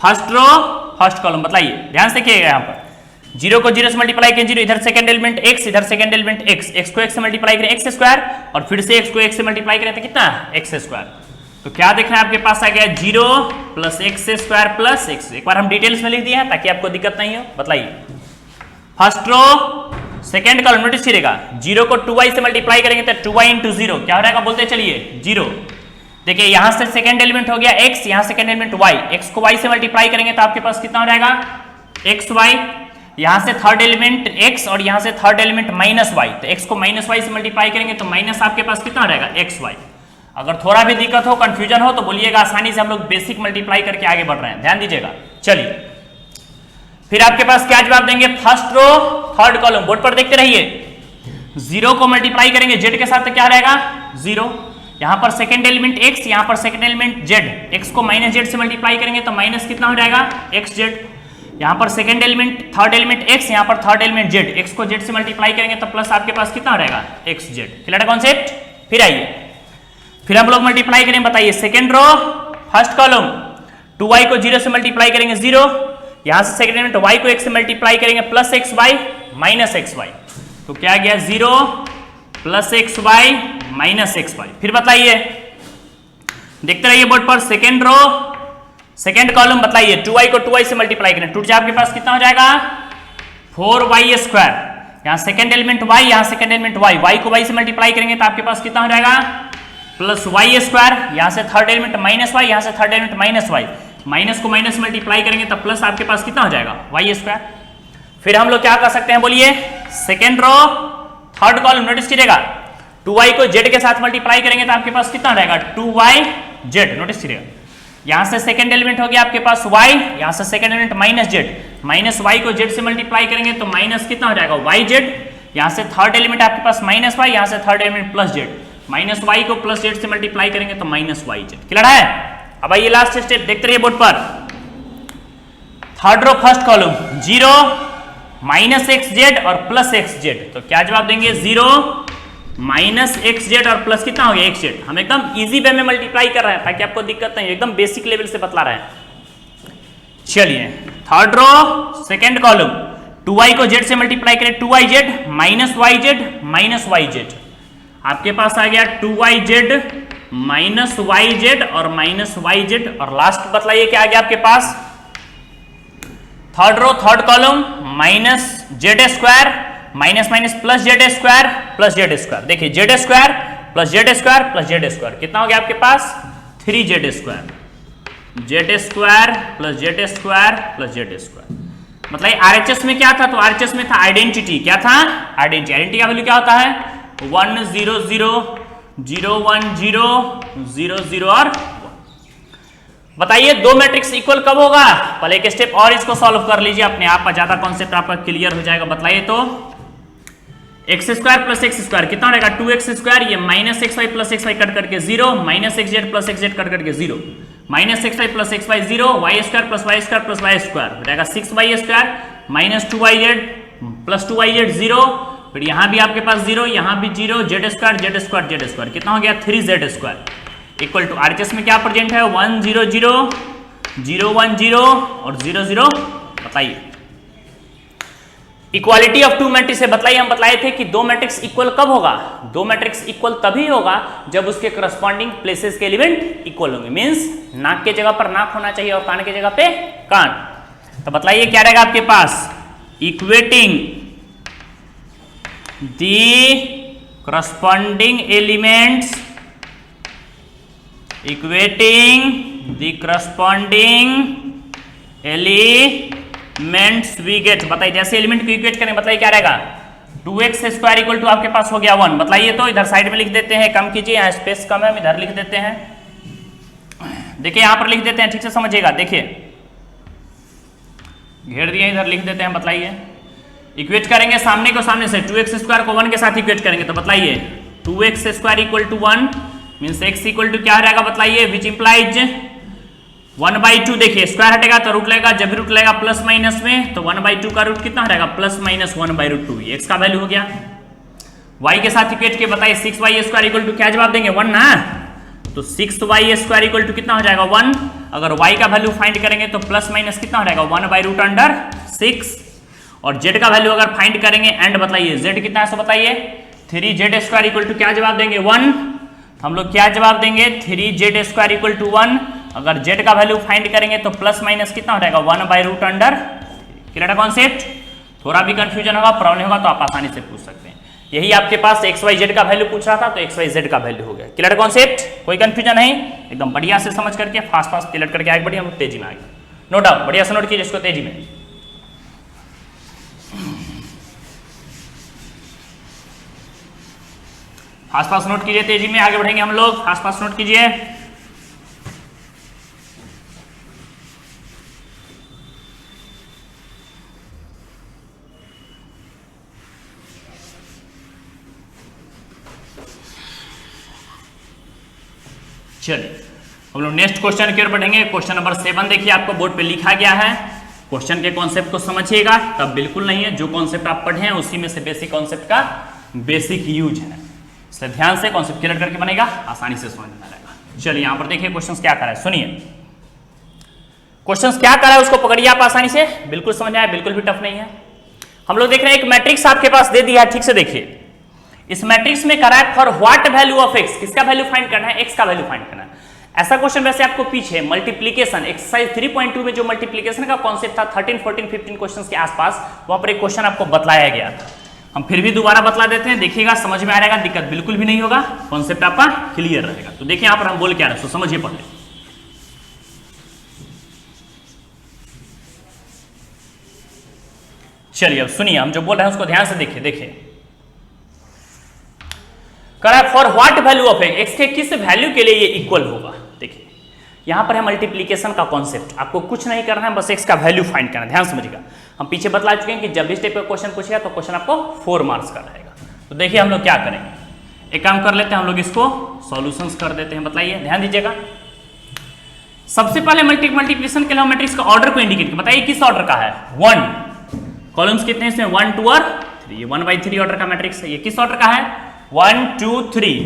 फर्स्ट रो फर्स्ट कॉलम, बताइए ध्यान से देखिएगा यहाँ पर 0 को 0 से मल्टीप्लाई करें 0, इधर सेकंड एलिमेंट x, इधर सेकंड एलिमेंट x को x से मल्टीप्लाई करें x स्क्वायर और फिर से x को x से मल्टीप्लाई करें तो कितना x स्क्वायर। तो क्या देख रहे हैं आपके पास आ गया 0 plus x square plus x। एक बार हम डिटेल्स में लिख दिए हैं ताकि आपको दिक्कत नहीं हो। बताइए first row second column, notice करिएगा 0 को 2y से मल्टीप्लाई करेंगे तो 2y इंटू 0 क्या हो जाएगा बोलते चलिए 0। देखिए यहां से सेकंड एलिमेंट हो गया x, यहां सेकंड एलिमेंट y, x को y से मल्टीप्लाई करेंगे तो आपके पास कितना हो जाएगा xy, यहां से थर्ड एलिमेंट x और यहां से थर्ड एलिमेंट माइनस y, तो x को माइनस y से मल्टीप्लाई करेंगे तो माइनस आपके पास कितना हो जाएगा xy। अगर थोड़ा भी दिक्कत हो कंफ्यूजन हो तो बोलिएगा, आसानी से हम लोग बेसिक मल्टीप्लाई करके आगे बढ़ रहे हैं, ध्यान दीजिएगा। चलिए फिर आपके पास क्या जवाब देंगे, first row third column, board पर देखते रहिए 0 को मल्टीप्लाई करेंगे z के साथ तो क्या रहेगा 0, यहां पर सेकंड एलिमेंट x, यहां पर सेकंड एलिमेंट z, x को माइनस z से मल्टीप्लाई करेंगे तो माइनस कितना हो जाएगा xz, यहां पर second element third element x, यहां पर थर्ड एलिमेंट z, x को z से मल्टीप्लाई करेंगे तो प्लस आपके पास कितना हो जाएगा xz। क्लियर है कॉन्सेप्ट। फिर आइए फिर हम लोग मल्टीप्लाई करेंगे, बताइए second row first column 2y को 0 से मल्टीप्लाई करेंगे 0, यहां से सेकंड एलिमेंट y को x से मल्टीप्लाई करेंगे प्लस xy माइनस xy, तो क्या गया 0 प्लस xy माइनस xy। फिर बताइए देखते रहिए बोर्ड पर सेकंड रो सेकंड कॉलम, बताइए 2y को 2y से मल्टीप्लाई करें, टूट जाए आपके पास कितना हो जाएगा 4y स्क्वायर, यहां सेकंड एलिमेंट y, यहां सेकंड एलिमेंट y को y से मल्टीप्लाई करेंगे तो आपके पास कितना हो जाएगा प्लस y स्क्वायर, यहां से थर्ड एलिमेंट माइनस y, यहां से third element minus y, minus को माइनस मल्टीप्लाई करेंगे तो प्लस आपके पास कितना हो जाएगा y स्क्वायर। फिर हम लोग क्या कर सकते हैं बोलिए second row third column, notice कीजिएगा 2y को z के साथ मल्टीप्लाई करेंगे तो आपके पास कितना हो जाएगा 2yz। नोटिस कीजिएगा यहां से सेकंड एलिमेंट हो गया आपके पास y, यहां से second element minus z, minus y को z से मल्टीप्लाई करेंगे तो माइनस कितना हो जाएगा yz, यहां से थर्ड एलिमेंट आपके पास माइनस y, यहां से third element plus z, minus y को प्लस z से मल्टीप्लाई करेंगे तो माइनस yz। क्लियर है। अब आइए लास्ट स्टेप देखते रहिए बोर्ड पर, third row first column 0 minus xz और प्लस xz, तो क्या जवाब देंगे 0 माइनस xz और प्लस कितना हो गया xz। हम एकदम इजी वे में मल्टीप्लाई कर रहे हैं ताकि आपको दिक्कत नहीं, एकदम बेसिक लेवल से बतला रहे हैं। चलिए third row second column, 2y को z से मल्टीप्लाई करें, 2yz माइनस yz, आपके पास आ गया 2yz माइनस yz और माइनस yz, और लास्ट बतलाइए क्या आ गया आपके पास, third row third column, minus Z square minus minus plus Z square plus Z square. देखिए Z square plus Z square plus Z square कितना हो गया आपके पास, 3z square, Z square plus Z square plus Z square. मतलब RHS में क्या था, तो आरएचएस में था आइडेंटिटी, क्या था आइडेंटिटी, आइडेंटिटी का वैल्यू क्या होता है 1 0 0 0 1 0 0 0 और 1। बताइए दो मैट्रिक्स इक्वल कब होगा, पहले एक स्टेप और इसको सॉल्व कर लीजिए, अपने आप ज्यादा कॉन्सेप्ट आपका क्लियर हो जाएगा। बताइए तो x square plus x square कितना रहेगा 2x स्क्वायर, ये minus x y plus x y cut करके 0, minus x z plus x z cut करके 0, minus x y plus x y 0, y square plus y square plus y square हो जाएगा 6y square minus 2yz plus 2yz 0, फिर यहाँ भी आपके पास 0, यहाँ भी 0, Z square Z square Z square कितना हो गया 3z square equal to RHS में क्या प्रेजेंट है 1 0 0 0 1 0 और 0 0। बताइए इक्वालिटी ऑफ टू मैट्रिक्स से बताइए, हम बताए थे कि दो मैट्रिक्स इक्वल कब होगा, दो मैट्रिक्स इक्वल तभी होगा जब उसके करस्पॉन्डिंग प्लेसेस के एलिमेंट इक्वल होंगे, मींस नाक के जगह पर नाक होना चाहिए और कान के जगह पे कान। तो बताइए क्या रहेगा आपके पास, equating the corresponding elements, equating the corresponding elements we get. बताइए जैसे एलिमेंट को इक्वेट करें, बताइए क्या रहेगा 2x स्क्वायर इक्वल टू आपके पास हो गया 1। बताइए तो इधर साइड में लिख देते हैं, कम कीजिए यहाँ स्पेस कम है, हम इधर लिख देते हैं, देखिए यहाँ पर लिख देते हैं, ठीक से समझिएगा, देखिए घेर दिए इधर लिख देते हैं। बताइए इक्वेट करेंगे सामने को सामने से, 2x स्क्वायर को 1 के साथ इक्वेट करेंगे, तो बताइए 2x square equal to 1 means x equal to क्या रहेगा, बताइए विच इंप्लाइज 1/2। देखिए स्क्वायर हटेगा तो रूट लगेगा, जब भी रूट लगेगा प्लस माइनस में, तो 1/2 का रूट कितना रहेगा प्लस माइनस 1/2, x का वैल्यू हो गया। y के साथ इक्वेट के बताइए 6y स्क्वायर इक्वल टू क्या जवाब देंगे 1 ना, तो 6y स्क्वायर इक्वल टू कितना हो जाएगा 1। अगर y का वैल्यू फाइंड करेंगे तो प्लस माइनस कितना हो जाएगा 1/√6, और z का वैल्यू अगर फाइंड करेंगे एंड बताइए z कितना है, सो बताइए 3z स्क्वायर इक्वल टू क्या जवाब देंगे 1, हम लोग क्या जवाब देंगे 3z स्क्वायर इक्वल टू 1। अगर z का वैल्यू फाइंड करेंगे तो प्लस माइनस कितना हो जाएगा 1/√। क्लियर कॉन्सेप्ट, थोड़ा भी कंफ्यूजन होगा प्रॉब्लम होगा तो आप आसानी से पूछ सकते हैं। यही आपके पास एक्स वाई जेड का वैल्यू पूछ रहा था तो एक्स वाई जेड का वैल्यू हो गया। क्लियर कॉन्सेप्ट, कोई कंफ्यूजन नहीं, एकदम बढ़िया से समझ करके फास्ट फास्ट क्लियर करके आगे बढ़िए, हम तेजी में आगे, नो डाउट बढ़िया से नोट कीजिए इसको तेजी में। फास्ट फास्ट नोट कीजिए, तेजी में आगे बढ़ेंगे हम लोग, फास्ट फास्ट नोट कीजिए। चलिए हम लोग नेक्स्ट क्वेश्चन की ओर बढ़ेंगे। क्वेश्चन नंबर 7 देखिए आपको बोर्ड पे लिखा गया है, क्वेश्चन के कॉन्सेप्ट को समझिएगा, तब बिल्कुल नहीं है, जो कॉन्सेप्ट आप पढ़े हैं उसी में से बेसिक कॉन्सेप्ट का बेसिक यूज है, इसलिए ध्यान से कॉन्सेप्ट क्लियर करके बनेगा, आसानी से समझ में आएगा। चलिए यहाँ पर देखिए क्वेश्चन क्या कर रहा है, सुनिए क्वेश्चन क्या कर रहा है, उसको पकड़िए आप आसानी से, बिल्कुल समझ आए, बिल्कुल भी टफ नहीं है। हम लोग देख रहे हैं एक मैट्रिक्स आपके पास दे दिया है, ठीक से देखिए इस मैट्रिक्स में करा है for what value of x, किसका वैल्यू फाइंड करना है, एक्स का वैल्यू फाइंड करना है। ऐसा क्वेश्चन वैसे आपको पीछे मल्टीप्लीकेशन एक्सरसाइज 3.2 में जो मल्टीप्लीकेशन का कॉन्सेप्ट था 13 14 15 क्वेश्चंस के आसपास, वहां पर एक क्वेश्चन आपको बतलाया गया था, हम फिर भी दोबारा बतला देते हैं, देखिएगा समझ में आ जाएगा, दिक्कत बिल्कुल भी नहीं होगा, कॉन्सेप्ट आपका क्लियर रहेगा। तो देखिए यहां पर हम बोल क्या रहे हैं, समझिए पहले। चलिए अब सुनिए हम जो बोल रहे हैं उसको ध्यान से देखिए, देखिए करा for what value of x के किस वैल्यू के लिए ये इक्वल होगा। देखिए यहां पर है मल्टीप्लीकेशन का कॉन्सेप्ट, आपको कुछ नहीं करना है, बस एक्स का वैल्यू फाइंड करना है, ध्यान समझिएगा। हम पीछे बतला चुके हैं कि जब भी इस टाइप का क्वेश्चन पूछेगा तो क्वेश्चन आपको 4 मार्क्स का रहेगा। तो देखिए हम लोग क्या करेंगे, एक काम कर लेते हैं, हम लोग इसको सॉल्यूशंस कर देते हैं। बताइए ध्यान दीजिएगा, सबसे पहले मल्टीप्लीकेशन के लिए मैट्रिक्स का ऑर्डर को इंडिकेट कर, बताइए किस ऑर्डर का है 1, कॉलम्स कितने इसमें 1 2 और 3, ये 1/3 ऑर्डर का मैट्रिक्स है। ये किस ऑर्डर का है 1 2 3,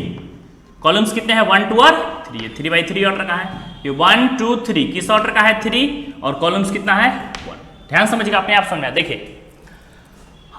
कॉलम्स कितने हैं 1 2 और 3, ये 3/3 ऑर्डर का है। ये 1 2 3 किस ऑर्डर का है 3, और कॉलम्स कितना है 1। ध्यान समझिएगा, अपने आप समझ में। देखिए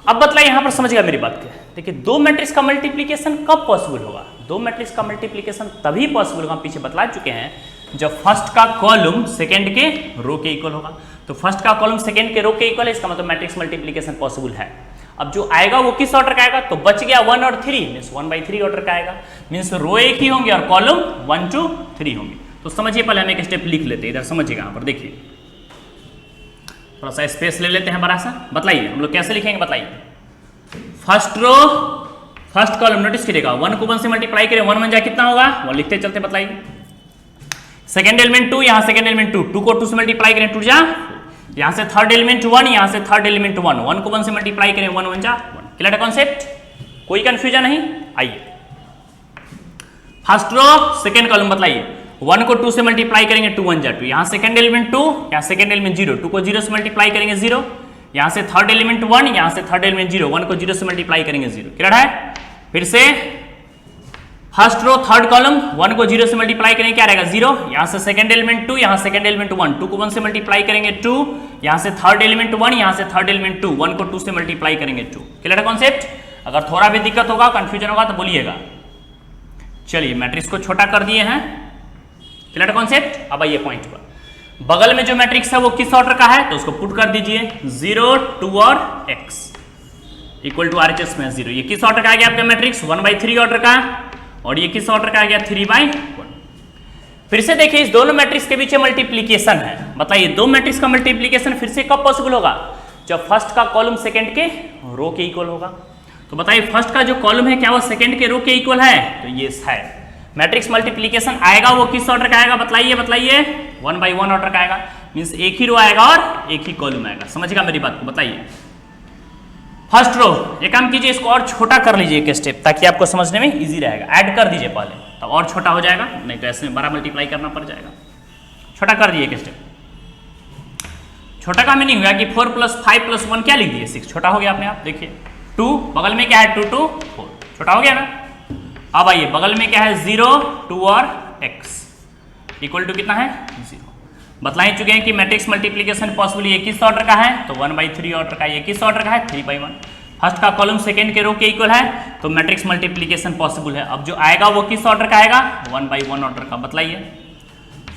अब बतलाइए यहां पर, समझिएगा मेरी बात के। देखिए दो मैट्रिक्स का मल्टीप्लीकेशन कब पॉसिबल होगा? दो मैट्रिक्स का मल्टीप्लीकेशन तभी पॉसिबल होगा, पीछे बतला चुके हैं, जब फर्स्ट का कॉलम सेकंड के रो के इक्वल होगा। तो फर्स्ट का कॉलम सेकंड के रो के इक्वल है, इसका मतलब मैट्रिक्स मल्टीप्लीकेशन पॉसिबल है। अब जो आएगा वो किस ऑर्डर का आएगा? तो बच गया 1 और 3, मीन्स 1/3 ऑर्डर का आएगा। मीन्स रो एक ही होंगे और कॉलम 1 2 3 होंगे। तो समझिए, पहले हम एक स्टेप लिख लेते हैं, इधर समझिएगा। यहाँ पर देखिए थोड़ा सा स्पेस ले लेते हैं बड़ा सा। बतलाइए हम लोग कैसे लिखेंगे, बताइए। First row first column notice करिएगा, 1 को 1 से मल्टीप्लाई करें, 1 1 जा कितना होगा 1, लिखते चलते बताइए। सेकंड एलिमेंट 2, यहाँ सेकंड एलिमेंट 2, 2 को 2 से मल्टीप्लाई करें 2 जा, यहाँ से थर्ड एलिमेंट 1, यहाँ से थर्ड एलिमेंट 1, 1 को 1 से मल्टीप्लाई करें 1 1 जा 1। क्लियर है कॉन्सेप्ट? कोई कंफ्यूजन नहीं? आइए फर्स्ट रो सेकंड कॉलम बतलाइए। 1 को 2 से मल्टीप्लाई करेंगे 2 1 जा 2, यहाँ सेकंड एलिमेंट 2, यहाँ सेकंड एलिमेंट 0, 2 को 0 से मल्टीप्लाई करेंगे 0, यहाँ से थर्ड एलिमेंट 1, यहाँ से थर्ड एलिमेंट 0, 1 को 0 से मल्टीप्लाई करेंगे 0। क्लियर है? फिर से फर्स्ट रो थर्ड कॉलम, 1 को 0 से मल्टीप्लाई करेंगे क्या रहेगा 0, यहाँ से सेकंड एलिमेंट 2, यहाँ सेकंड एलिमेंट 1, 2 को 1 से मल्टीप्लाई करेंगे 2, यहाँ से थर्ड एलिमेंट 1, यहाँ से थर्ड एलिमेंट 2, 1 को 2 से मल्टीप्लाई करेंगे 2। क्लियर है कॉन्सेप्ट? अगर थोड़ा भी दिक्कत होगा, कंफ्यूजन होगा तो बोलिएगा। चलिए मैट्रिक्स को छोटा कर दिए हैं। क्लियर है कॉन्सेप्ट? अब आइए पॉइंट पर। बगल में जो मैट्रिक्स है वो किस ऑर्डर का है? तो उसको पुट कर दीजिए 0 2 और x इक्वल टू RHS में 0। ये किस ऑर्डर का आ गया आपका मैट्रिक्स? 1/3 ऑर्डर का। और ये किस ऑर्डर का आ गया? 3/1। फिर से देखिए इस दोनों मैट्रिक्स के बीच मल्टीप्लीकेशन है। बताइए दो मैट्रिक्स का मल्टीप्लीकेशन फिर से कब पॉसिबल होगा? जब फर्स्ट का कॉलम सेकंड के रो के इक्वल होगा। तो बताइए फर्स्ट का जो कॉलम है क्या वो सेकंड के रो के इक्वल है? तो ये है। मैट्रिक्स मल्टीप्लीकेशन आएगा वो किस ऑर्डर का आएगा? बताइए बताइए। 1/1 ऑर्डर का आएगा। मीन्स एक ही रो आएगा और एक ही कॉलम आएगा। समझिएगा मेरी बात को? बताइए फर्स्ट रो, एक काम कीजिए इसको और छोटा कर लीजिए एक स्टेप, ताकि आपको समझने में इजी रहेगा। ऐड कर दीजिए पहले, तब तो और छोटा हो जाएगा, नहीं तो ऐसे में बड़ा मल्टीप्लाई करना पड़ जाएगा। छोटा कर दिए एक स्टेप। छोटा का मीनिंग हुआ कि 4 + 5 + 1 क्या लिख दिए 6। छोटा हो गया अपने आप। देखिए 2 बगल में क्या है 2 2 4, छोटा हो गया ना। अब आइए बगल में क्या है 0 2 और x इक्वल टू कितना है 0। बतला ही चुके हैं कि मैट्रिक्स मल्टीप्लीकेशन पॉसिबल ये किस ऑर्डर का है? तो 1/3 ऑर्डर का। ये किस ऑर्डर का है? 3/1। फर्स्ट का कॉलम सेकंड के रो के इक्वल है, तो मैट्रिक्स मल्टीप्लीकेशन पॉसिबल है। अब जो आएगा वो किस ऑर्डर का आएगा? 1/1 ऑर्डर का। बतलाइए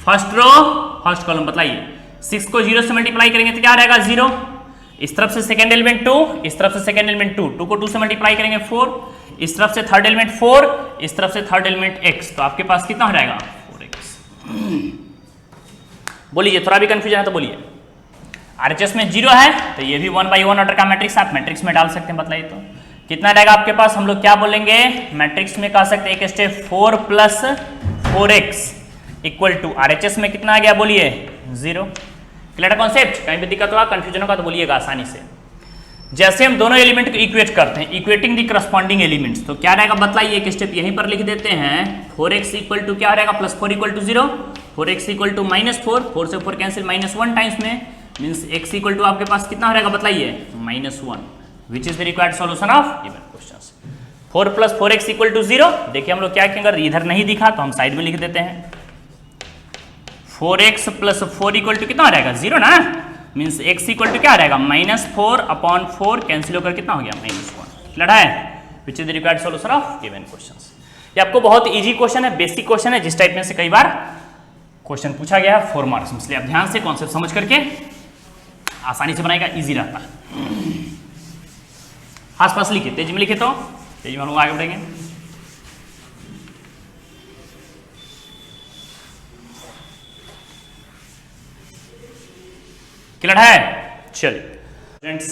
फर्स्ट रो फर्स्ट कॉलम बताइए। 6 को 0 से मल्टीप्लाई करेंगे तो क्या रहेगा 0। इस तरफ से सेकंड एलिमेंट 2, इस तरफ से सेकंड एलिमेंट 2, 2 को 2 से मल्टीप्लाई करेंगे 4, इस तरफ से थर्ड एलिमेंट 4, इस तरफ से थर्ड एलिमेंट x, तो आपके पास कितना हो जाएगा 4x। बोलिए थोड़ा भी कंफ्यूजन है तो बोलिए। RHS में 0 है तो ये भी 1/1 ऑर्डर का मैट्रिक्स आप मैट्रिक्स में डाल सकते हैं। बताइए तो कितना रहेगा आपके पास? हम लोग क्या बोलेंगे मैट्रिक्स में कह सकते हैं एक step 4 + 4x equal to RHS में कितना आ गया? बोलिए 0। Clear concept? कहीं भी दिक्कत होगा कंफ्यूजन होगा तो बोलिएगा आसानी से। जैसे हम दोनों एलिमेंट को इक्वेट करते हैं, इक्वेटिंग दी करस्पॉन्डिंग एलिमेंट्स, तो क्या रहेगा बताइए। एक स्टेप यहीं पर लिख देते हैं 4x इक्वल टू क्या रहेगा +4 equal to 0, 4x equal to -4, 4 से 4 कैंसिल -1 टाइम्स में, मीन्स x इक्वल टू आपके पास कितना रहेगा बताइए -1, which is the required solution of given questions. 4 + 4x equal to 0। देखिए हम लोग क्या करेंगे, अगर इधर नहीं दिखा तो हम साइड में लिख देते हैं 4x + 4 इक्वल टू कितना रहेगा 0 ना, मीन्स x इक्वल टू क्या रहेगा -4/4 कैंसिल होकर कितना हो गया -1। क्लियर है? विच is the required solution of given questions. ये आपको बहुत इजी क्वेश्चन है, बेसिक क्वेश्चन है, जिस टाइप में से कई बार क्वेश्चन पूछा गया है 4 मार्क्स में, इसलिए आप ध्यान से कॉन्सेप्ट समझ करके आसानी से बनाएगा, इजी रहता है। आस पास लिखिए, तेजी में लिखे तो तेजी में हम लोग आगे बढ़ेंगे। क्लियर है? चलिए फ्रेंड्स,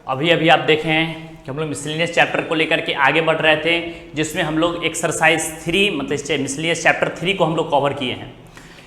अभी आप देखें कि हम लोग मिसलेनियस चैप्टर को लेकर के आगे बढ़ रहे थे, जिसमें हम लोग एक्सरसाइज 3 मतलब मिसलेनियस चैप्टर 3 को हम लोग कवर किए हैं।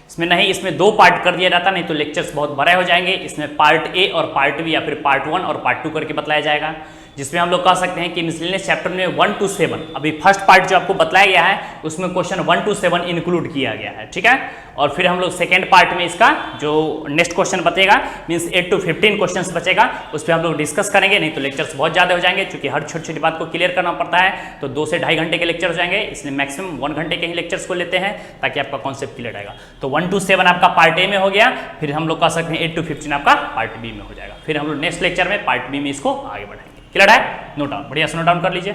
इसमें 2 पार्ट कर दिया जाता, नहीं तो लेक्चर्स बहुत बड़े हो जाएंगे। इसमें पार्ट ए और पार्ट बी या फिर पार्ट 1 और पार्ट 2 करके बताया जाएगा। जिसमें हम लोग कह सकते हैं कि मिसलेनियस चैप्टर में 1 to 7 अभी फर्स्ट पार्ट जो आपको बतलाया गया है उसमें क्वेश्चन 1 to 7 इंक्लूड किया गया है, ठीक है। और फिर हम लोग सेकेंड पार्ट में इसका जो नेक्स्ट क्वेश्चन बचेगा मीन्स 8 to 15 क्वेश्चन बचेगा, उस पर हम लोग डिस्कस करेंगे, नहीं तो लेक्चर्स बहुत ज़्यादा हो जाएंगे, क्योंकि हर छोटी छोटी बात को क्लियर करना पड़ता है, तो 2 से 2.5 घंटे के लेक्चर हो जाएंगे, इसलिए मैक्सिमम 1 घंटे के ही लेक्चर्स को लेते हैं ताकि आपका कॉन्सेप्ट क्लियर आएगा। तो 1 to 7 आपका पार्ट ए में हो गया, फिर हम लोग कह सकते हैं 8 to 15 आपका पार्ट बी में हो जाएगा, फिर हम लोग नेक्स्ट लेक्चर में पार्ट बी में इसको आगे बढ़ाएंगे। क्लियर है? नोट डाउन, बढ़िया से नोट डाउन कर लीजिए।